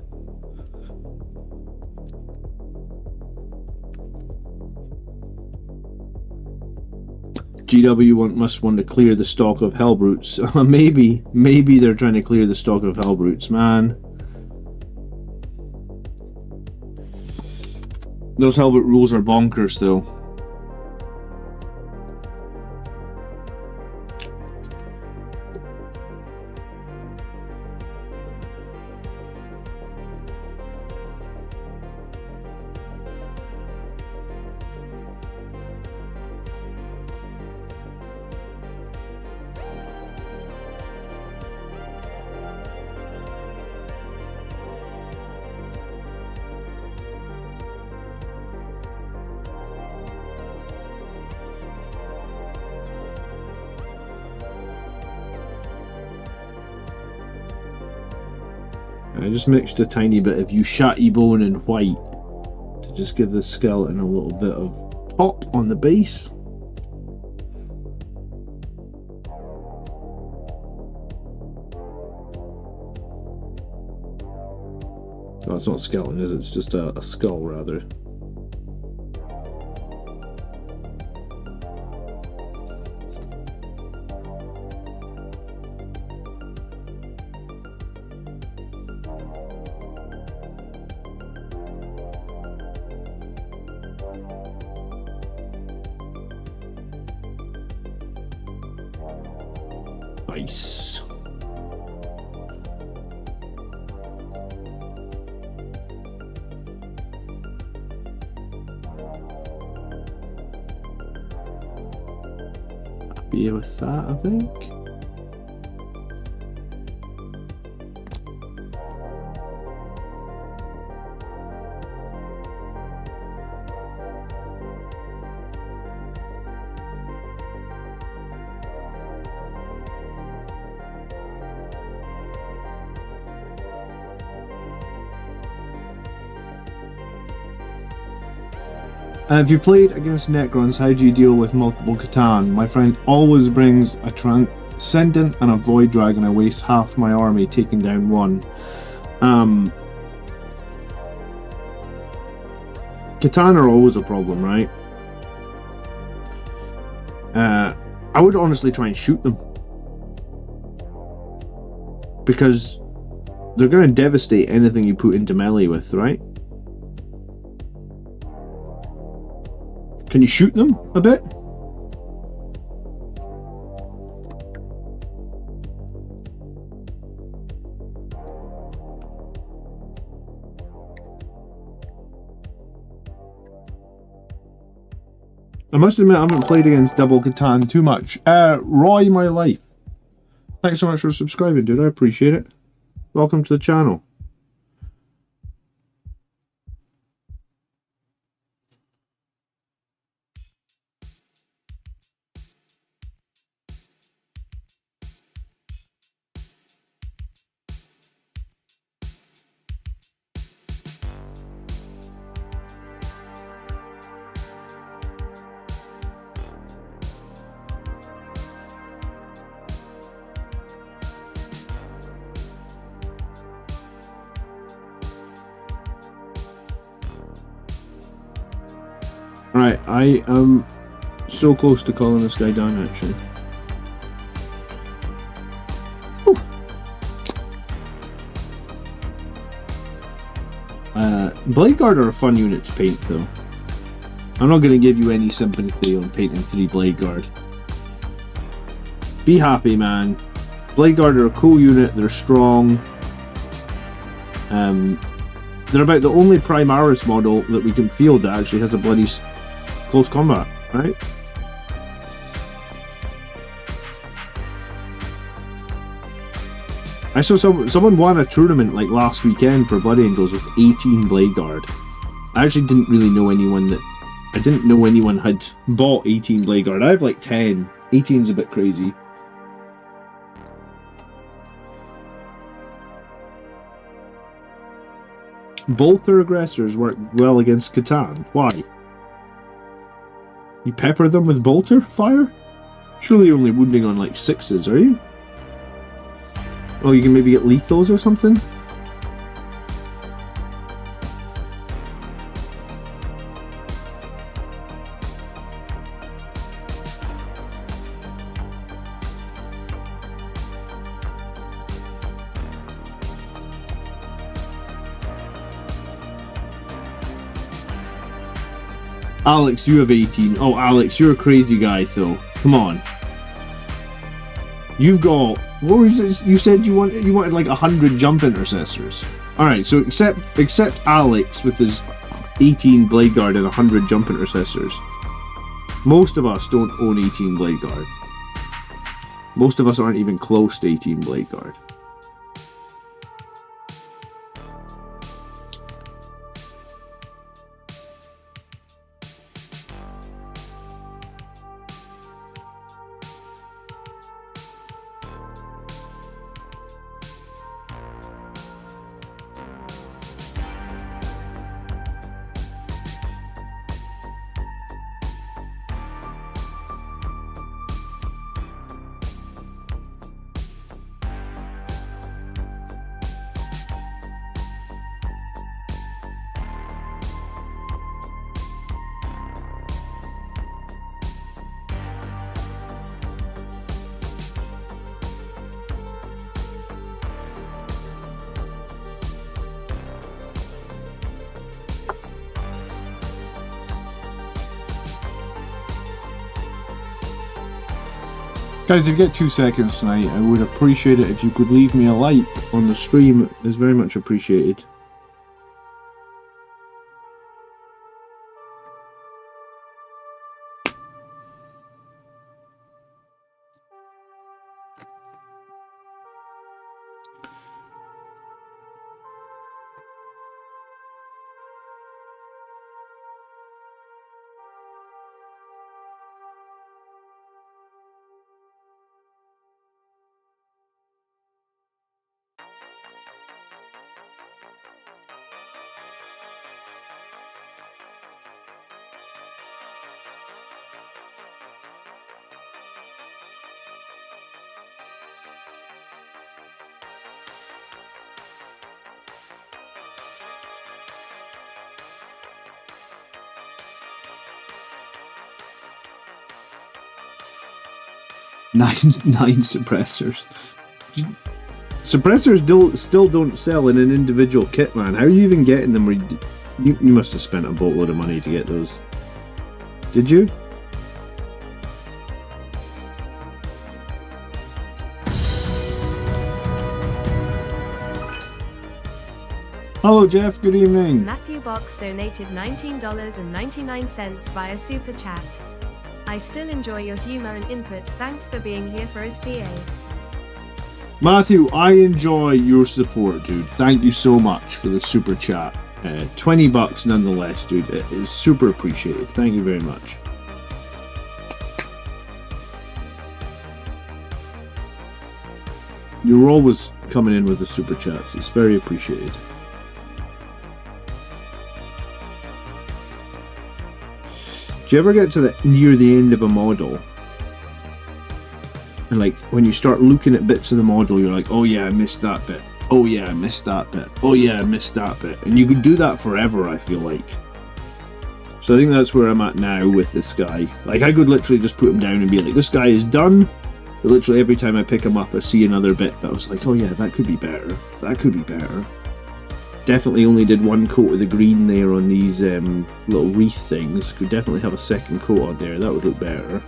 GW must want to clear the stock of Hellbrutes. maybe they're trying to clear the stock of Hellbrutes, man. Those Hellbrute rules are bonkers, though. I just mixed a tiny bit of Ushabti bone and white to just give the skeleton a little bit of pop on the base. No, it's not a skeleton, is it? It's just a skull, rather. Nice. Happy with that, I think. If you played against Necrons, how do you deal with multiple Catan? My friend always brings a Transcendent and a Void Dragon. I waste half my army taking down one. Catan are always a problem, right? I would honestly try and shoot them, because they're going to devastate anything you put into melee with, right? Can you shoot them a bit? I must admit I haven't played against Double Catan too much. Roy My Life, thanks so much for subscribing, dude. I appreciate it. Welcome to the channel. Right, I am so close to calling this guy down, actually. Whew. Bladeguard are a fun unit to paint, though. I'm not going to give you any sympathy on painting 3 Bladeguard. Be happy, man. Bladeguard are a cool unit, they're strong. They're about the only Primaris model that we can field that actually has a bloody close combat, right? I saw someone won a tournament like last weekend for Blood Angels with 18 Bladeguard. I actually didn't really know anyone that... I didn't know anyone had bought 18 Bladeguard. I have like 10. 18's a bit crazy. Bolter aggressors work well against Catan. Why? You pepper them with bolter fire? Surely you're only wounding on like 6s, are you? Oh, you can maybe get lethals or something? Alex, you have 18. Oh, Alex, you're a crazy guy, though. Come on. You've got... What was it? You said you wanted like 100 jump intercessors. Alright, so except Alex with his 18 Bladeguard and 100 jump intercessors. Most of us don't own 18 Bladeguard. Most of us aren't even close to 18 Bladeguard. Guys, if you get 2 seconds tonight, I would appreciate it if you could leave me a like on the stream. It's very much appreciated. Nine suppressors. Suppressors still don't sell in an individual kit, man. How are you even getting them? You must have spent a boatload of money to get those. Did you? Hello Jeff, good evening. Matthew Box donated $19.99 via Super Chat. I still enjoy your humor and input. Thanks for being here for SPA. Matthew, I enjoy your support, dude. Thank you so much for the super chat. 20 bucks nonetheless, dude. It is super appreciated. Thank you very much. You're always coming in with the super chats. It's very appreciated. Do you ever get to near the end of a model, and like when you start looking at bits of the model, you're like, oh yeah, I missed that bit. Oh yeah, I missed that bit. Oh yeah, I missed that bit. And you could do that forever, I feel like. So I think that's where I'm at now with this guy. Like I could literally just put him down and be like, this guy is done. But literally every time I pick him up, I see another bit that I was like, oh yeah, that could be better. That could be better. Definitely only did one coat of the green there on these little wreath things. Could definitely have a second coat on there. That would look better.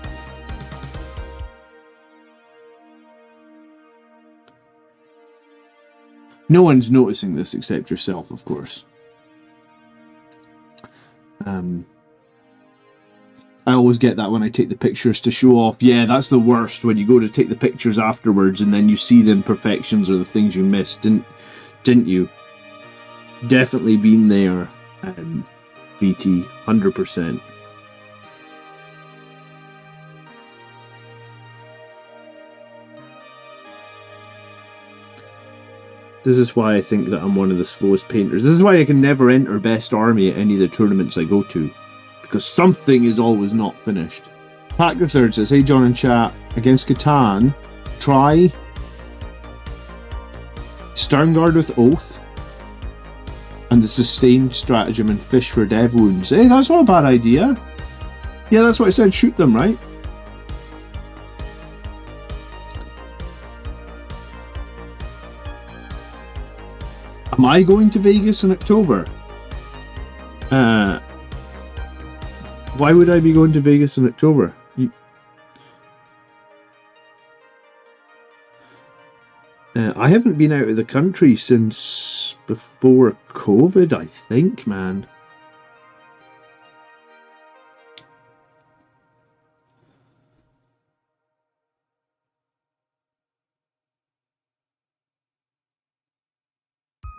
No one's noticing this except yourself, of course. I always get that when I take the pictures to show off. Yeah, that's the worst, when you go to take the pictures afterwards and then you see the imperfections or the things you missed. Didn't you? Definitely been there, VT, 100%. This is why I think that I'm one of the slowest painters. This is why I can never enter best army at any of the tournaments I go to, because something is always not finished. Pack the Third says, hey John and chat, against Catan, try Sternguard with Oath and the sustained stratagem and fish for dev wounds. Hey, that's not a bad idea. Yeah, that's what I said, shoot them, right? Am I going to Vegas in October? Why would I be going to Vegas in October? I haven't been out of the country since before COVID, I think, man.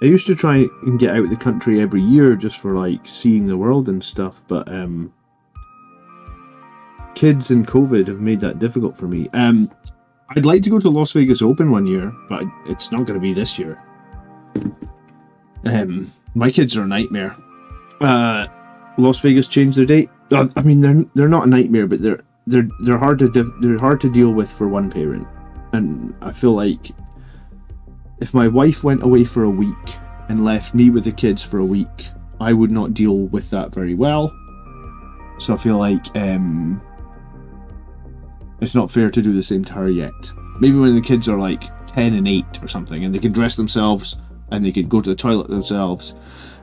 I used to try and get out of the country every year just for like seeing the world and stuff, but kids and COVID have made that difficult for me. I'd like to go to Las Vegas Open one year, but it's not going to be this year. My kids are a nightmare. Las Vegas changed their date. I mean, they're not a nightmare, but they're hard to deal with for one parent. And I feel like if my wife went away for a week and left me with the kids for a week, I would not deal with that very well. So I feel like it's not fair to do the same to her yet. Maybe when the kids are like 10 and 8 or something, and they can dress themselves and they can go to the toilet themselves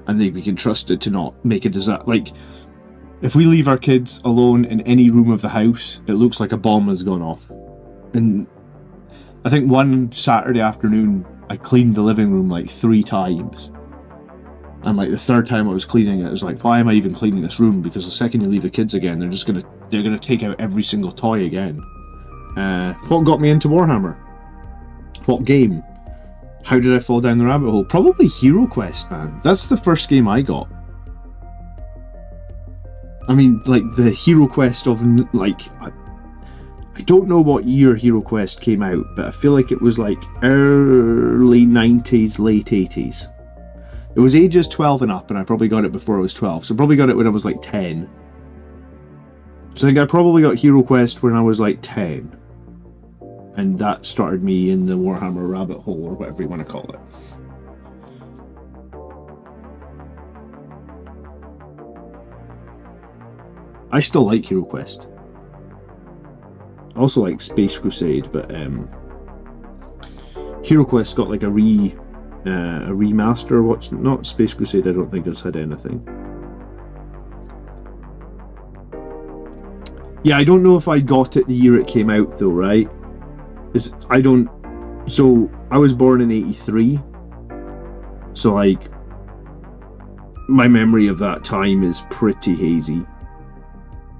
and they can trust it to not make a disaster. Like, if we leave our kids alone in any room of the house, it looks like a bomb has gone off. And I think one Saturday afternoon I cleaned the living room like 3 times. And like the third time I was cleaning it, I was like, why am I even cleaning this room? Because the second you leave the kids again, they're gonna take out every single toy again. What got me into Warhammer? What game? How did I fall down the rabbit hole? Probably Hero Quest, man. That's the first game I got. I mean, like the Hero Quest of like, I don't know what year Hero Quest came out, but I feel like it was like early 90s, late 80s. It was ages 12 and up, and I probably got it before I was 12, so I probably got it when I was like 10. So I think I probably got Hero Quest when I was like 10. And that started me in the Warhammer rabbit hole, or whatever you want to call it. I still like Hero Quest. I also like Space Crusade, but Hero Quest got like a remaster. What's not Space Crusade? I don't think it's had anything. Yeah, I don't know if I got it the year it came out though, right? So I was born in 83. So like, my memory of that time is pretty hazy.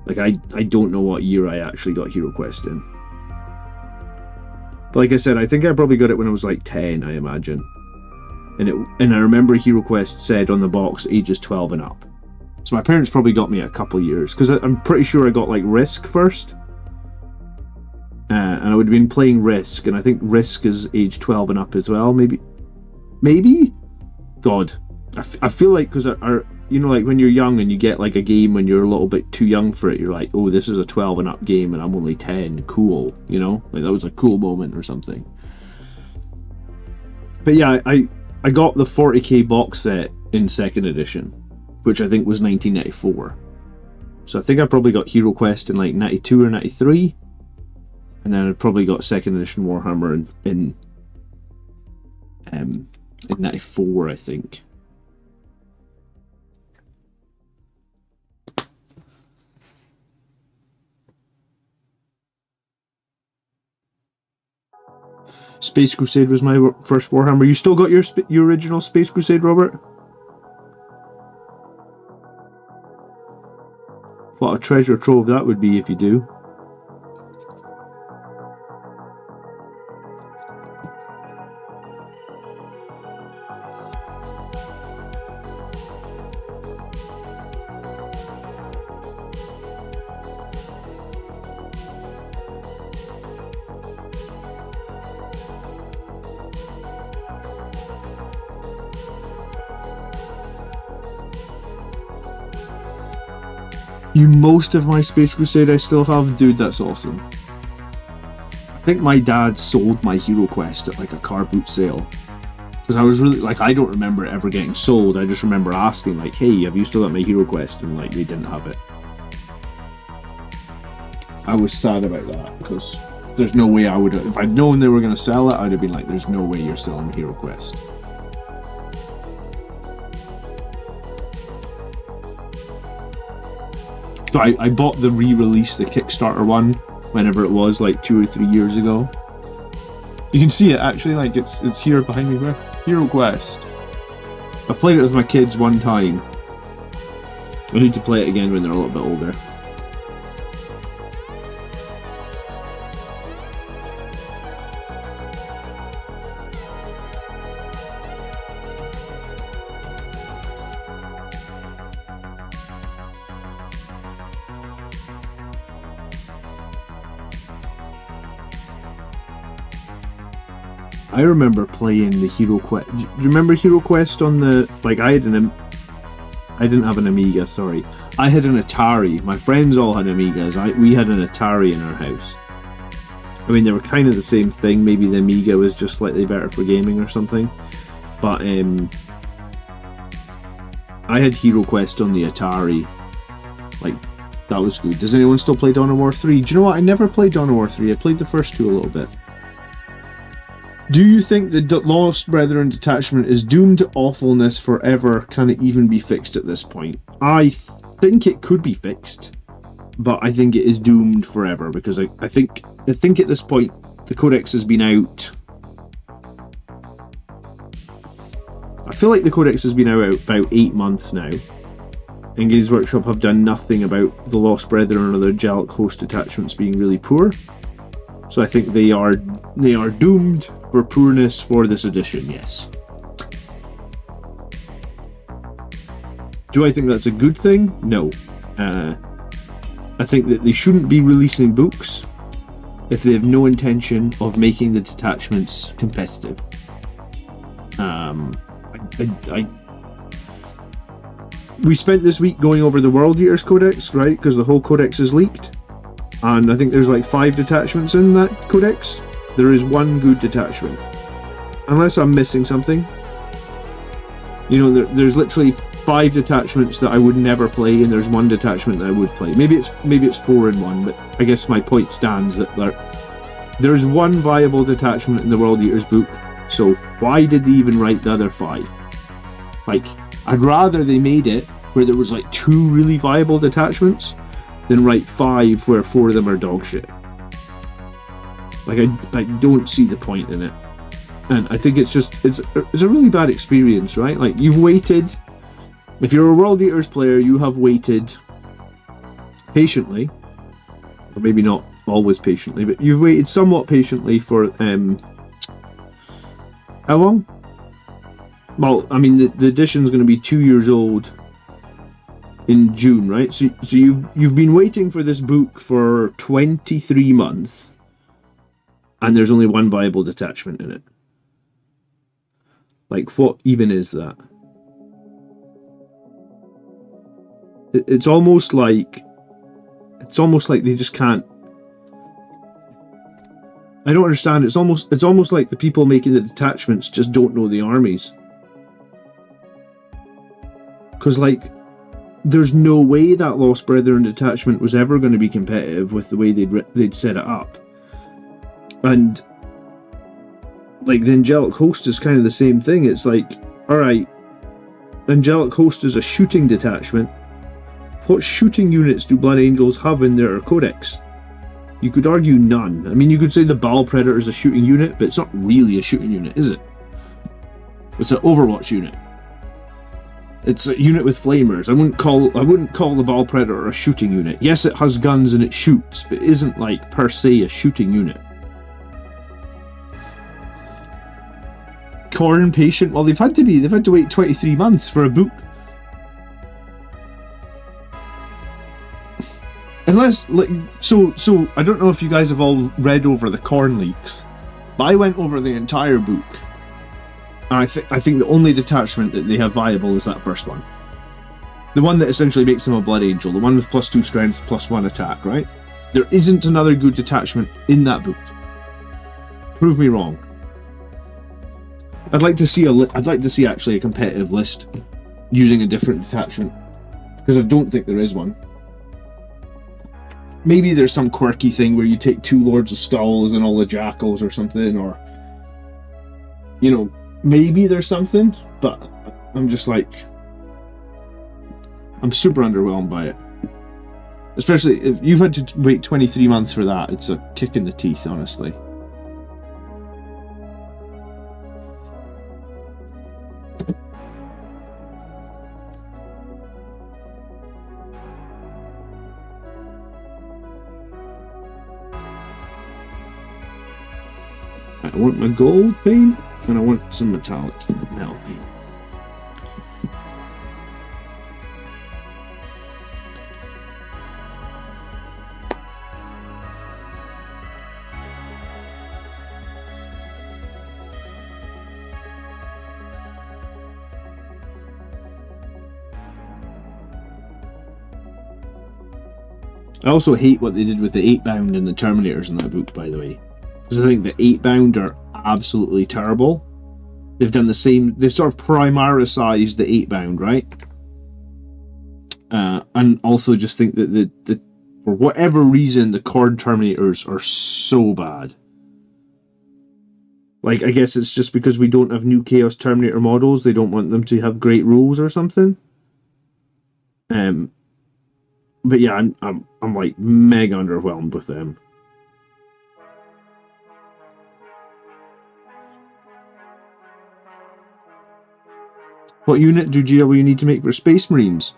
Like I don't know what year I actually got Hero Quest in. But like I said, I think I probably got it when I was like 10, I imagine. And I remember Hero Quest said on the box ages 12 and up. So my parents probably got me a couple years, because I'm pretty sure I got like Risk first. And I would have been playing Risk, and I think Risk is age 12 and up as well, maybe? God. I feel like, because you know, like when you're young and you get like a game when you're a little bit too young for it, you're like, oh, this is a 12 and up game and I'm only 10, cool, you know? Like that was a cool moment or something. But yeah, I got the 40k box set in 2nd edition, which I think was 1994. So I think I probably got Hero Quest in like 92 or 93. And then I probably got 2nd edition Warhammer in 94, I think. Space Crusade was my first Warhammer. You still got your original Space Crusade, Robert? What a treasure trove that would be if you do. Most of my Space Crusade I still have. Dude, that's awesome. I think my dad sold my Hero Quest at like a car boot sale. Because I was really, like, I don't remember it ever getting sold. I just remember asking, like, hey, have you still got my Hero Quest? And like, they didn't have it. I was sad about that, because there's no way I would have, if I'd known they were going to sell it, I'd have been like, there's no way you're selling Hero Quest. So I bought the re-release, the Kickstarter one, whenever it was, like 2 or 3 years ago. You can see it actually, like it's here behind me, where Hero Quest. I've played it with my kids one time. I need to play it again when they're a little bit older. I remember playing the Hero Quest. Do you remember Hero Quest on the, like, I didn't have an Amiga, sorry. I had an Atari. My friends all had Amigas. We had an Atari in our house. I mean, they were kind of the same thing. Maybe the Amiga was just slightly better for gaming or something. But I had Hero Quest on the Atari. Like, that was good. Does anyone still play Dawn of War 3? Do you know what? I never played Dawn of War 3. I played the first two a little bit. Do you think the Lost Brethren detachment is doomed to awfulness forever? Can it even be fixed at this point? I think it could be fixed, but I think it is doomed forever, because I think at this point The Codex has been out. I feel like the Codex has been out about 8 months now. And Games Workshop have done nothing about the Lost Brethren or their Jellic host attachments being really poor. So I think they are doomed for poorness for this edition, yes. Do I think that's a good thing? No. I think that they shouldn't be releasing books if they have no intention of making the detachments competitive. We spent this week going over the World Eaters Codex, right? Because the whole Codex is leaked. And I think there's like 5 detachments in that Codex. There is one good detachment. Unless I'm missing something. You know, there's literally 5 detachments that I would never play, and there's one detachment that I would play. Maybe it's 4 in one, but I guess my point stands that there's one viable detachment in the World Eaters book. So why did they even write the other 5? Like, I'd rather they made it where there was like 2 really viable detachments than write 5 where 4 of them are dog shit. Like, I don't see the point in it. And I think it's a really bad experience, right? Like, you've waited. If you're a World Eaters player, you have waited patiently, or maybe not always patiently, but you've waited somewhat patiently for how long? Well, I mean, the edition's going to be 2 years old in June, right? So you've been waiting for this book for 23 months, and there's only one viable detachment in it. Like, what even is that? It's almost like they just can't. I don't understand. It's almost like the people making the detachments just don't know the armies. Because, like, there's no way that Lost Brethren detachment was ever going to be competitive with the way they'd set it up. And, like, the Angelic Host is kind of the same thing. It's like, alright, Angelic Host is a shooting detachment. What shooting units do Blood Angels have in their Codex? You could argue none. I mean, you could say the Baal Predator is a shooting unit, but it's not really a shooting unit, is it? It's an Overwatch unit. It's a unit with flamers. I wouldn't call the Baal Predator a shooting unit. Yes, it has guns and it shoots, but it isn't, like, per se a shooting unit. Khorne Patient, well, they've had to wait 23 months for a book. Unless, like, so I don't know if you guys have all read over the Khorne leaks, but I went over the entire book, and I think the only detachment that they have viable is that first one. The one that essentially makes them a Blood Angel, the one with +2 strength, +1 attack, right? There isn't another good detachment in that book. Prove me wrong. I'd like to see actually a competitive list using a different detachment, because I don't think there is one. Maybe there's some quirky thing where you take 2 Lords of Skulls and all the Jackals or something, or, you know, maybe there's something, but I'm just like, I'm super underwhelmed by it. Especially if you've had to wait 23 months for that, it's a kick in the teeth, honestly. I want my gold paint, and I want some metallic metal paint. I also hate what they did with the 8-bound and the Terminators in that book, by the way. Because I think the 8-bound are absolutely terrible. They've done the same, they've sort of primarisized the 8-bound, right? And also just think that the for whatever reason, the Khorne Terminators are so bad. Like, I guess it's just because we don't have new Chaos Terminator models, they don't want them to have great rules or something. But yeah, I'm like mega underwhelmed with them. What unit do GW need to make for Space Marines?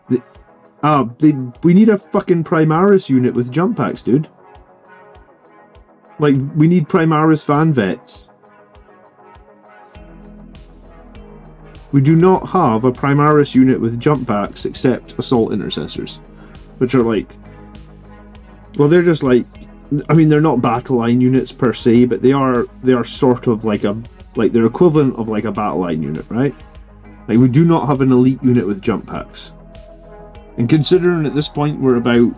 We need a fucking Primaris unit with jump packs, dude. Like, we need Primaris fan vets. We do not have a Primaris unit with jump packs except Assault Intercessors, which are like, well, they're just like, I mean, they're not battle line units per se, but they are sort of like they're equivalent of like a battle line unit, right? Like, we do not have an elite unit with jump packs. And considering at this point we're about...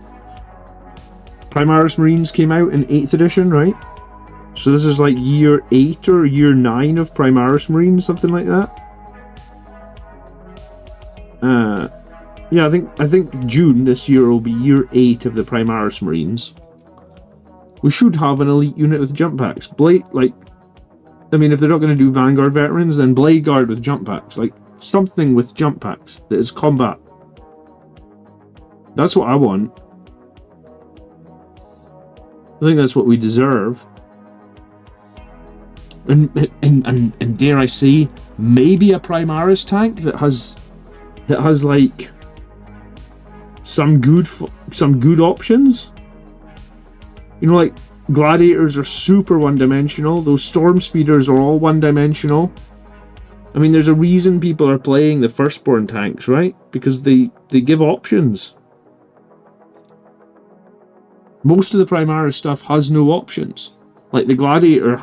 Primaris Marines came out in 8th edition, right? So this is like year 8 or year 9 of Primaris Marines, something like that. Yeah, I think June this year will be year 8 of the Primaris Marines. We should have an elite unit with jump packs. I mean, if they're not going to do Vanguard veterans, then Blade Guard with jump packs. Like, something with jump packs that is combat. That's what I want. I think that's what we deserve. And dare I say, maybe a Primaris tank that has like some good options. You know, like, Gladiators are super one-dimensional. Those Storm Speeders are all one-dimensional. I mean, there's a reason people are playing the Firstborn tanks, right? Because they give options. Most of the Primaris stuff has no options. Like, the Gladiator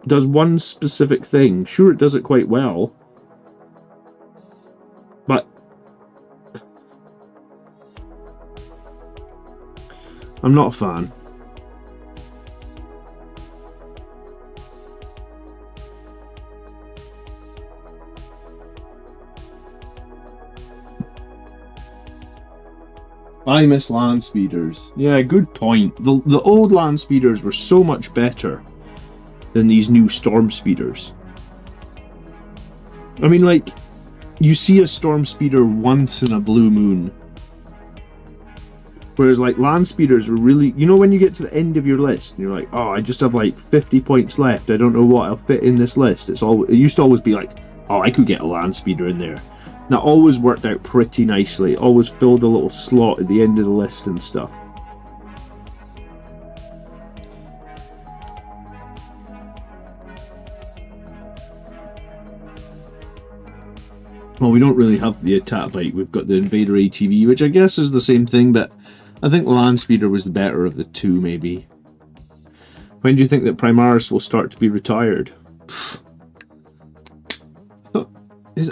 does one specific thing. Sure, it does it quite well. But I'm not a fan. I miss land speeders. Yeah, good point. The old land speeders were so much better than these new storm speeders. I mean, like, you see a storm speeder once in a blue moon. Whereas, like, land speeders were really... You know when you get to the end of your list and you're like, oh, I just have like 50 points left. I don't know what I'll fit in this list. It used to always be like, oh, I could get a land speeder in there. That always worked out pretty nicely. It always filled a little slot at the end of the list and stuff. Well, we don't really have the attack bike. We've got the Invader ATV, which I guess is the same thing, but I think the Land Speeder was the better of the two, maybe. When do you think that Primaris will start to be retired?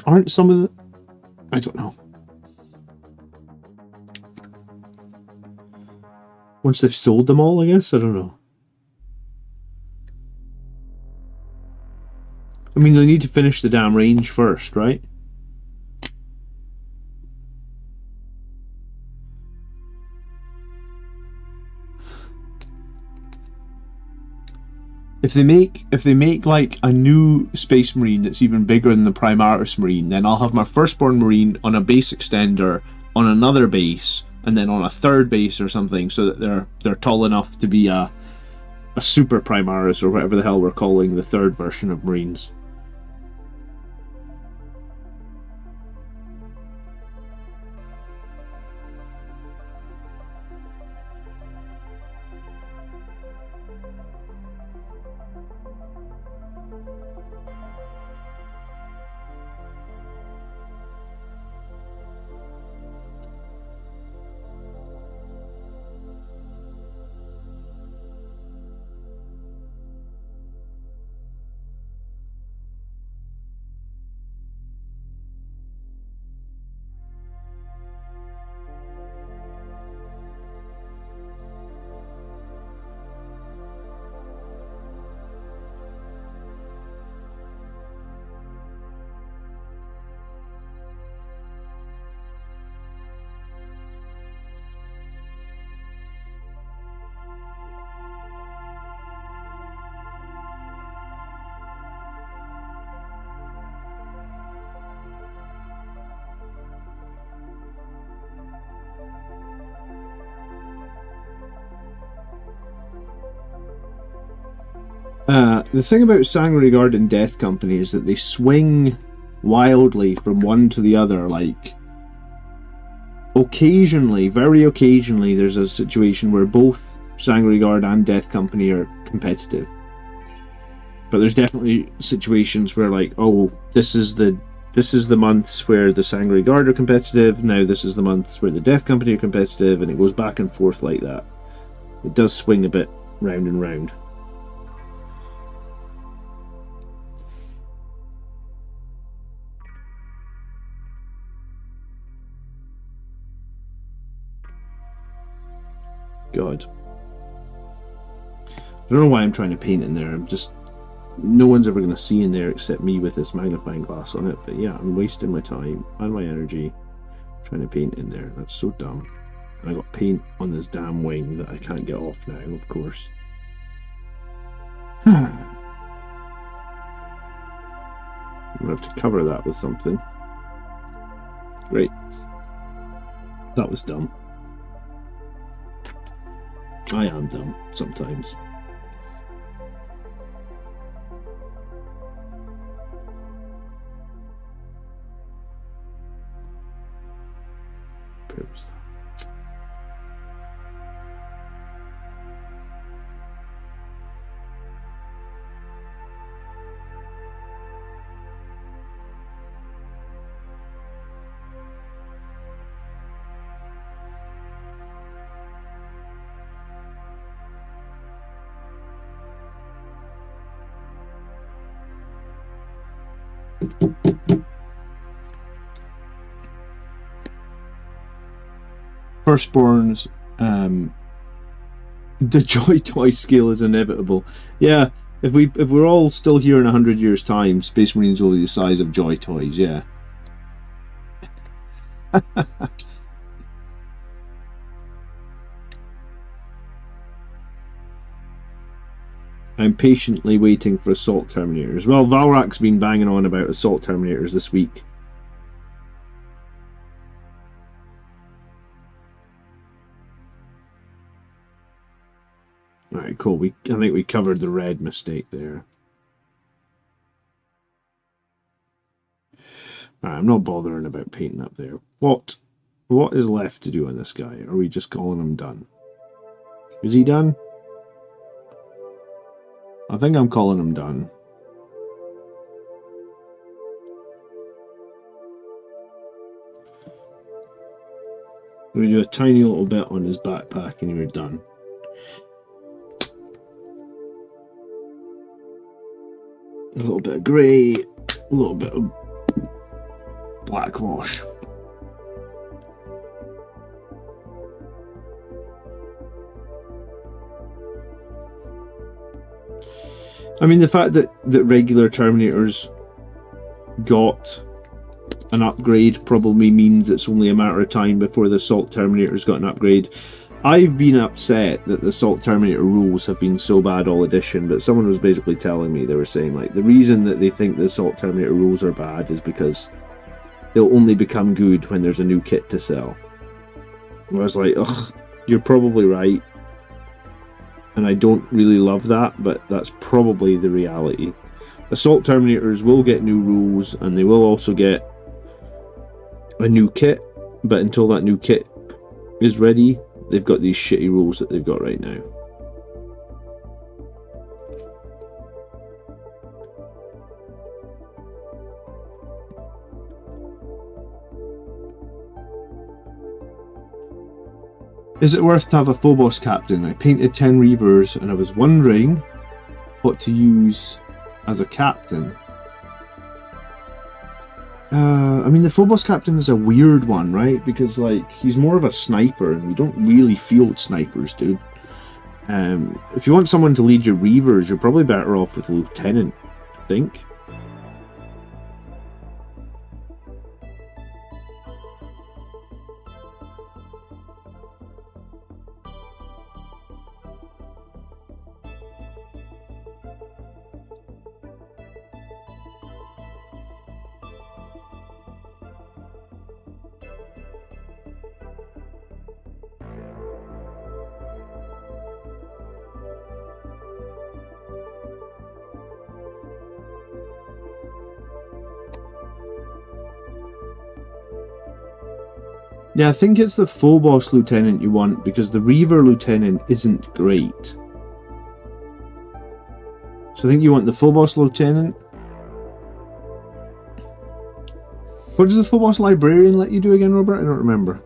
Aren't some of the... I don't know. Once they've sold them all, I guess? I don't know. I mean, they need to finish the damn range first, right? If they make like a new Space Marine that's even bigger than the Primaris Marine, then I'll have my Firstborn Marine on a base extender on another base, and then on a third base or something, so that they're tall enough to be a super Primaris, or whatever the hell we're calling the third version of Marines. The thing about Sanguinary Guard and Death Company is that they swing wildly from one to the other. Like, occasionally, very occasionally, there's a situation where both Sangre Guard and Death Company are competitive. But there's definitely situations where, like, oh, this is the months where the Sangre Guard are competitive, now this is the months where the Death Company are competitive, and it goes back and forth like that. It does swing a bit round and round. God. I don't know why I'm trying to paint in there. I'm just... No one's ever going to see in there except me with this magnifying glass on it. But yeah, I'm wasting my time and my energy trying to paint in there. That's so dumb. And I got paint on this damn wing that I can't get off now, of course. I'm going to have to cover that with something. Great. That was dumb. I am dumb sometimes. Oops. Firstborns, the Joy Toy scale is inevitable. Yeah, if we're all still here in 100 years' time, Space Marines will be the size of Joy Toys. Yeah. I'm patiently waiting for Assault Terminators. Well, Valrak's been banging on about Assault Terminators this week. Alright, cool. I think we covered the red mistake there. Alright, I'm not bothering about painting up there. What is left to do on this guy? Are we just calling him done? Is he done? I think I'm calling him done. We do a tiny little bit on his backpack and you're done. A little bit of grey, a little bit of black wash. I mean, the fact that regular Terminators got an upgrade probably means it's only a matter of time before the Assault Terminators got an upgrade. I've been upset that the Assault Terminator rules have been so bad all edition, but someone was basically telling me, they were saying, like, the reason that they think the Assault Terminator rules are bad is because they'll only become good when there's a new kit to sell. And I was like, ugh, you're probably right. And I don't really love that, but that's probably the reality. Assault Terminators will get new rules, and they will also get a new kit, but until that new kit is ready, they've got these shitty rules that they've got right now. Is it worth to have a Phobos captain? I painted 10 Reavers and I was wondering what to use as a captain. I mean, the Phobos captain is a weird one, right? Because, like, he's more of a sniper and we don't really field snipers, dude. If you want someone to lead your Reavers, you're probably better off with a lieutenant, I think. Yeah, I think it's the full boss lieutenant you want, because the Reaver lieutenant isn't great. So I think you want the full boss lieutenant. What does the full boss librarian let you do again, Robert? I don't remember.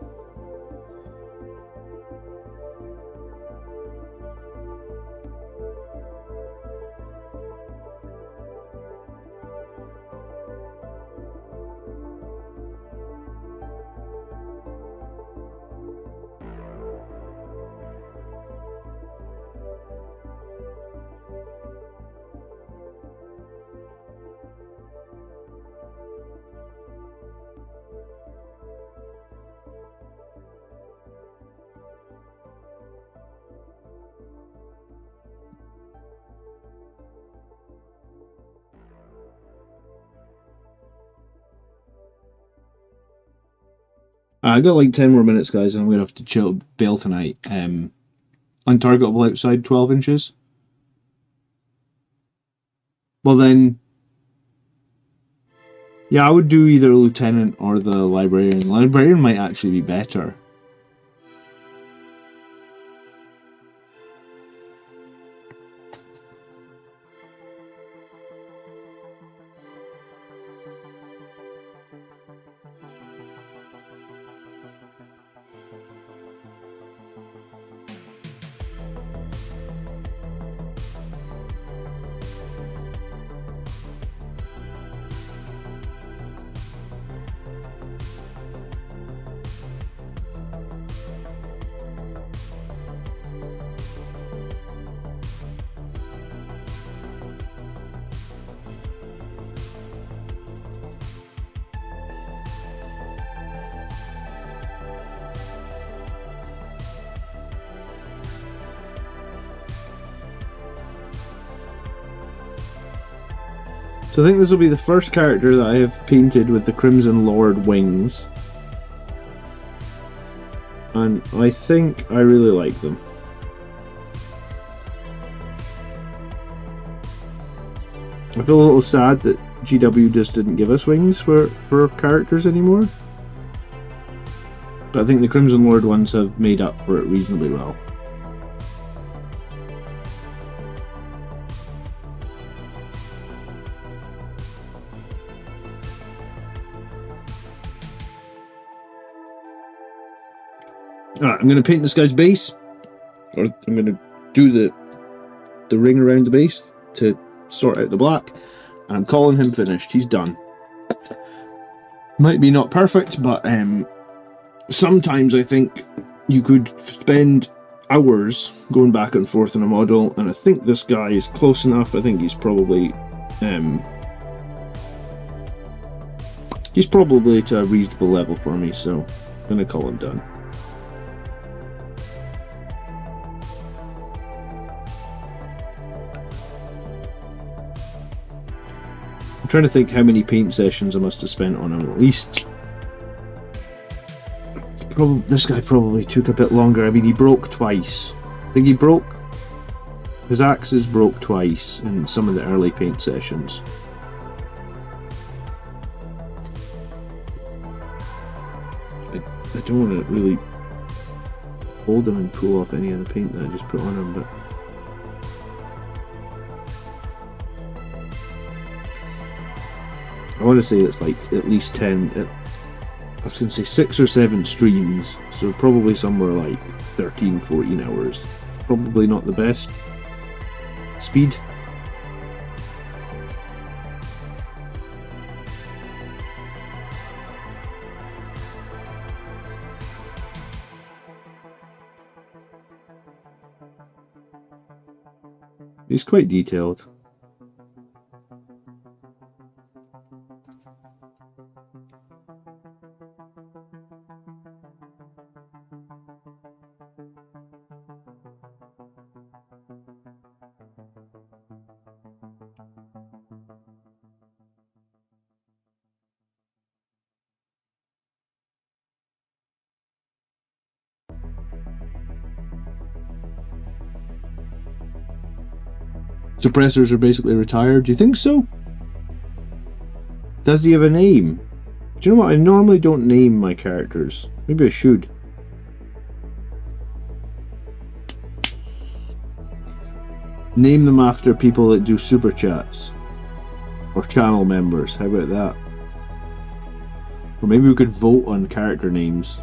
I got like 10 more minutes, guys, and I'm going to have to bail tonight. Untargetable outside 12 inches. Well then, yeah, I would do either lieutenant or the librarian. Librarian might actually be better. So I think this will be the first character that I have painted with the Crimson Lord wings. And I think I really like them. I feel a little sad that GW just didn't give us wings for characters anymore. But I think the Crimson Lord ones have made up for it reasonably well. Alright, I'm going to paint this guy's base, or I'm going to do the ring around the base to sort out the black, and I'm calling him finished. He's done. Might be not perfect, but sometimes I think you could spend hours going back and forth on a model, and I think this guy is close enough. I think he's probably to a reasonable level for me, so I'm going to call him done. I'm trying to think how many paint sessions I must have spent on him. At least, this guy probably took a bit longer. I mean, he broke twice. I think his axes broke twice in some of the early paint sessions. I don't want to really hold him and pull off any of the paint that I just put on him, but I want to say it's like at least 10, I was going to say 6 or 7 streams, so probably somewhere like 13, 14 hours. Probably not the best speed. He's quite detailed. Suppressors are basically retired. Do you think so? Does he have a name? Do you know what? I normally don't name my characters. Maybe I should. Name them after people that do super chats. Or channel members. How about that? Or maybe we could vote on character names.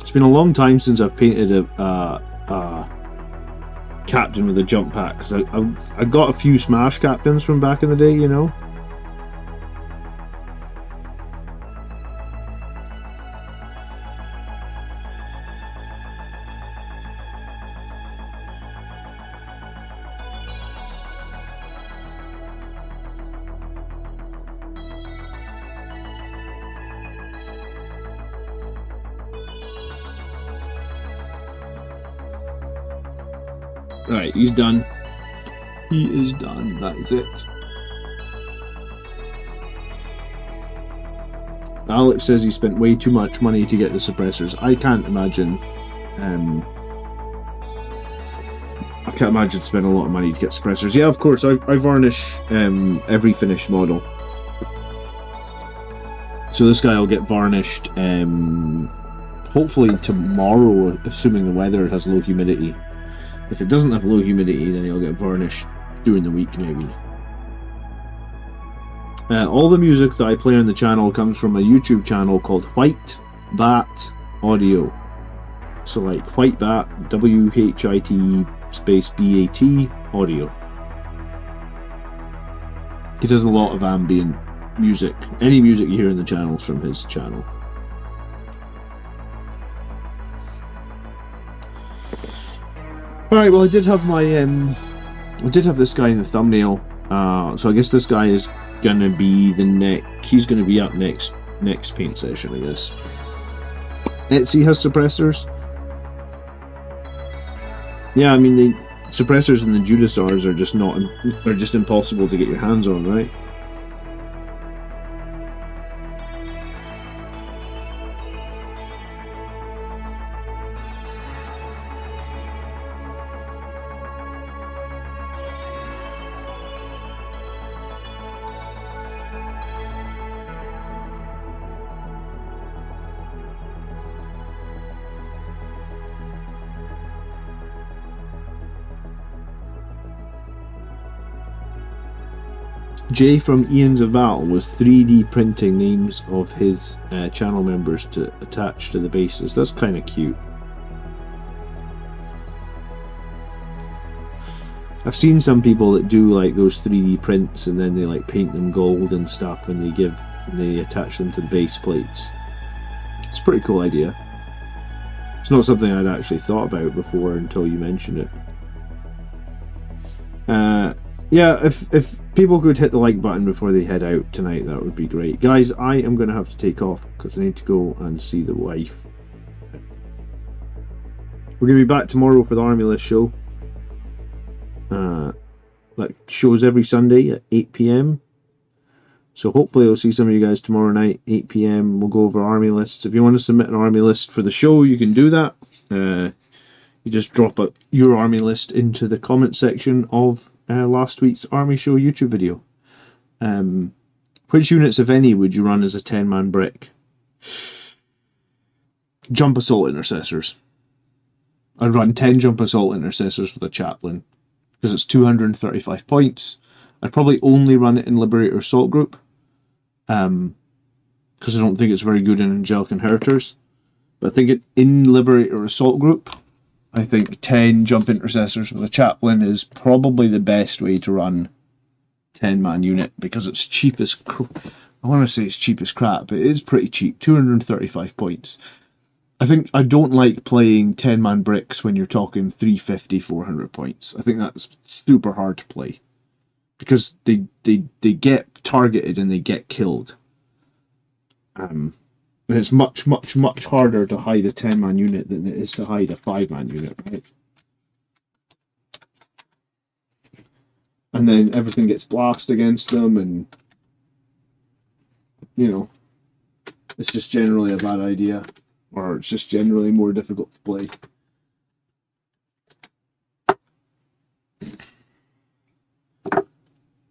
It's been a long time since I've painted a captain with a jump pack, because I got a few Smash captains from back in the day, you know. Right, he's done. He is done. That is it. Alex says he spent way too much money to get the suppressors. I can't imagine. I can't imagine spending a lot of money to get suppressors. Yeah, of course. I varnish every finished model. So this guy will get varnished hopefully tomorrow, assuming the weather has low humidity. If it doesn't have low humidity, then he'll get varnished during the week, maybe. All the music that I play on the channel comes from a YouTube channel called White Bat Audio. So like White Bat, WHIT space BAT Audio. He does a lot of ambient music. Any music you hear in the channel is from his channel. Alright, well I did have my I did have this guy in the thumbnail, so I guess this guy is gonna be he's gonna be up next paint session, I guess. Etsy has suppressors. Yeah, I mean the suppressors and the Judasars are just impossible to get your hands on, right? Jay from Ian's of Battle was 3D printing names of his channel members to attach to the bases. That's kind of cute. I've seen some people that do like those 3D prints and then they like paint them gold and stuff and they attach them to the base plates. It's a pretty cool idea. It's not something I'd actually thought about before until you mentioned it. Yeah, if people could hit the like button before they head out tonight, that would be great. Guys, I am going to have to take off because I need to go and see the wife. We're going to be back tomorrow for the Army List show. That shows every Sunday at 8 PM. So hopefully I'll see some of you guys tomorrow night, 8 PM. We'll go over Army Lists. If you want to submit an Army List for the show, you can do that. You just drop your Army List into the comment section of last week's Army Show YouTube video. Which units, if any, would you run as a 10-man brick? Jump Assault Intercessors. I'd run 10 Jump Assault Intercessors with a Chaplain, because it's 235 points. I'd probably only run it in Liberator Assault Group, because I don't think it's very good in Angelic Inheritors. But I think in Liberator Assault Group, I think 10 Jump Intercessors with a Chaplain is probably the best way to run 10-man unit, because it's cheap as I want to say it's cheap as crap, but it is pretty cheap. 235 points. I think I don't like playing 10-man bricks when you're talking 350, 400 points. I think that's super hard to play, because they get targeted and they get killed. And it's much harder to hide a 10-man unit than it is to hide a 5-man unit, right? And then everything gets blasted against them, and you know, it's just generally a bad idea, or it's just generally more difficult to play.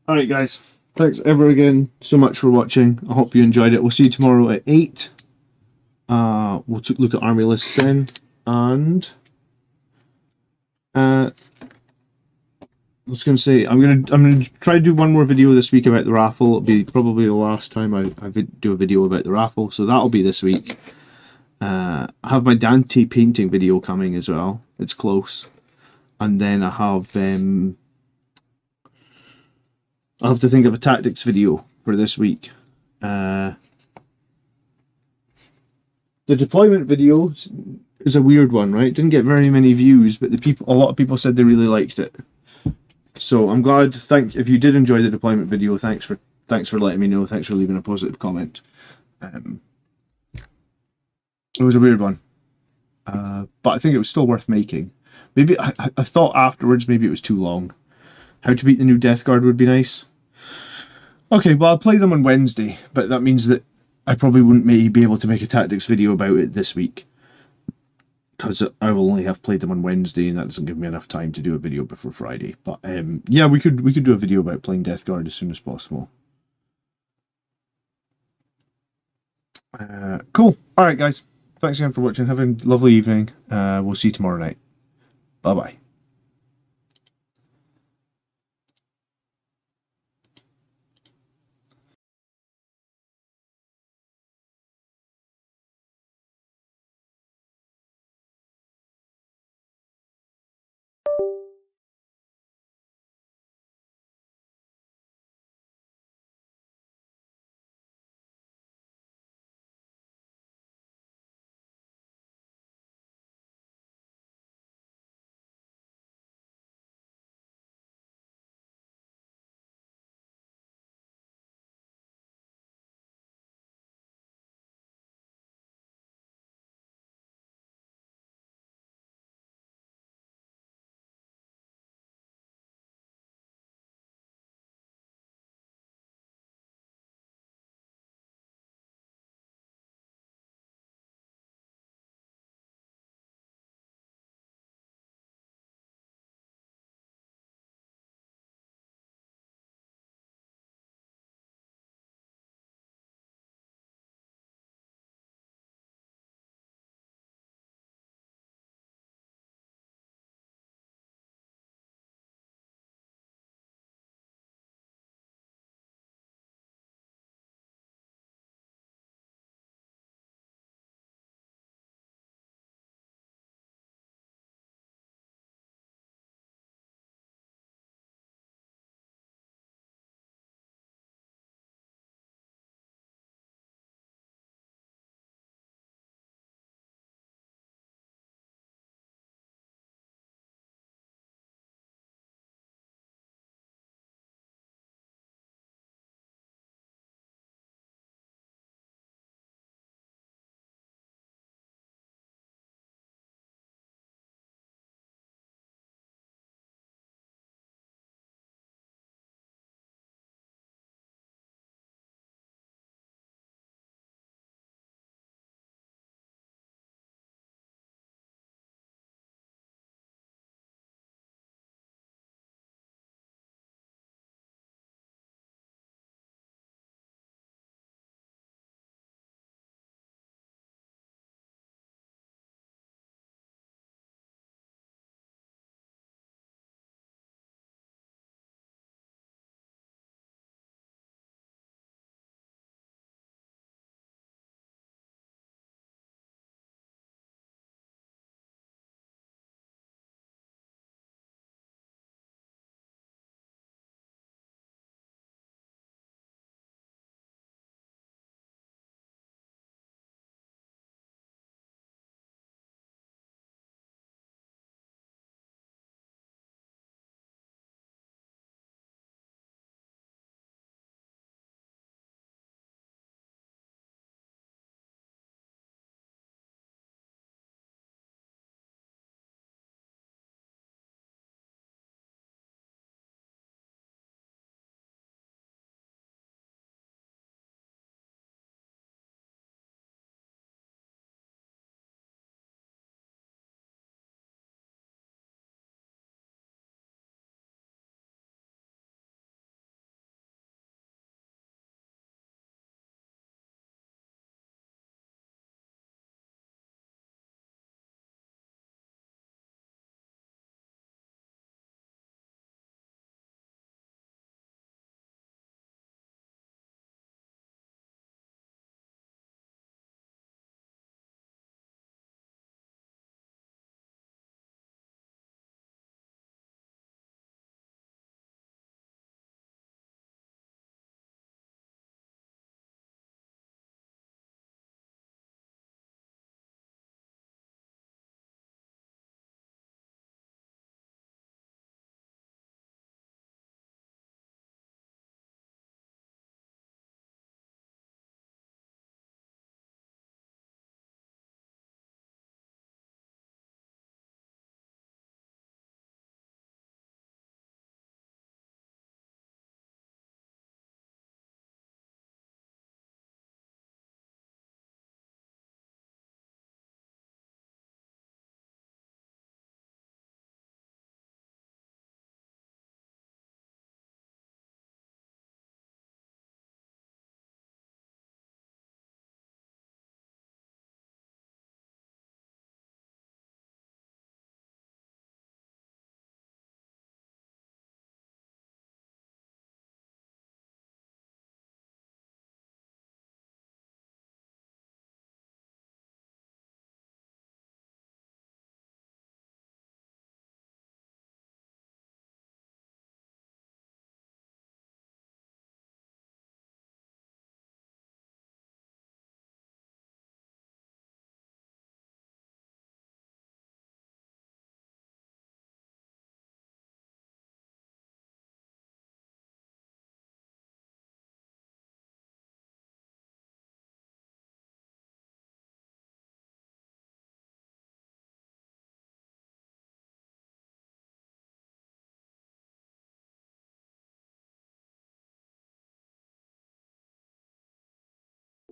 Alright guys, thanks ever again so much for watching. I hope you enjoyed it. We'll see you tomorrow at 8. We'll look at army lists then, and I was going to say I'm gonna try to do one more video this week about the raffle. It'll be probably the last time I do a video about the raffle, so that'll be this week. I have my Dante painting video coming as well. It's close, and then I have I'll have to think of a tactics video for this week. The deployment video is a weird one, right? It didn't get very many views, but a lot of people said they really liked it. So I'm glad. If you did enjoy the deployment video, thanks for letting me know. Thanks for leaving a positive comment. It was a weird one, but I think it was still worth making. Maybe I thought afterwards maybe it was too long. How to beat the new Death Guard would be nice. Okay, well I'll play them on Wednesday, but that means that I probably wouldn't be able to make a tactics video about it this week, because I will only have played them on Wednesday, and that doesn't give me enough time to do a video before Friday. But yeah, we could do a video about playing Death Guard as soon as possible. Cool. All right, guys. Thanks again for watching. Have a lovely evening. We'll see you tomorrow night. Bye bye.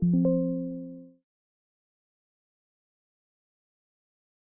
you.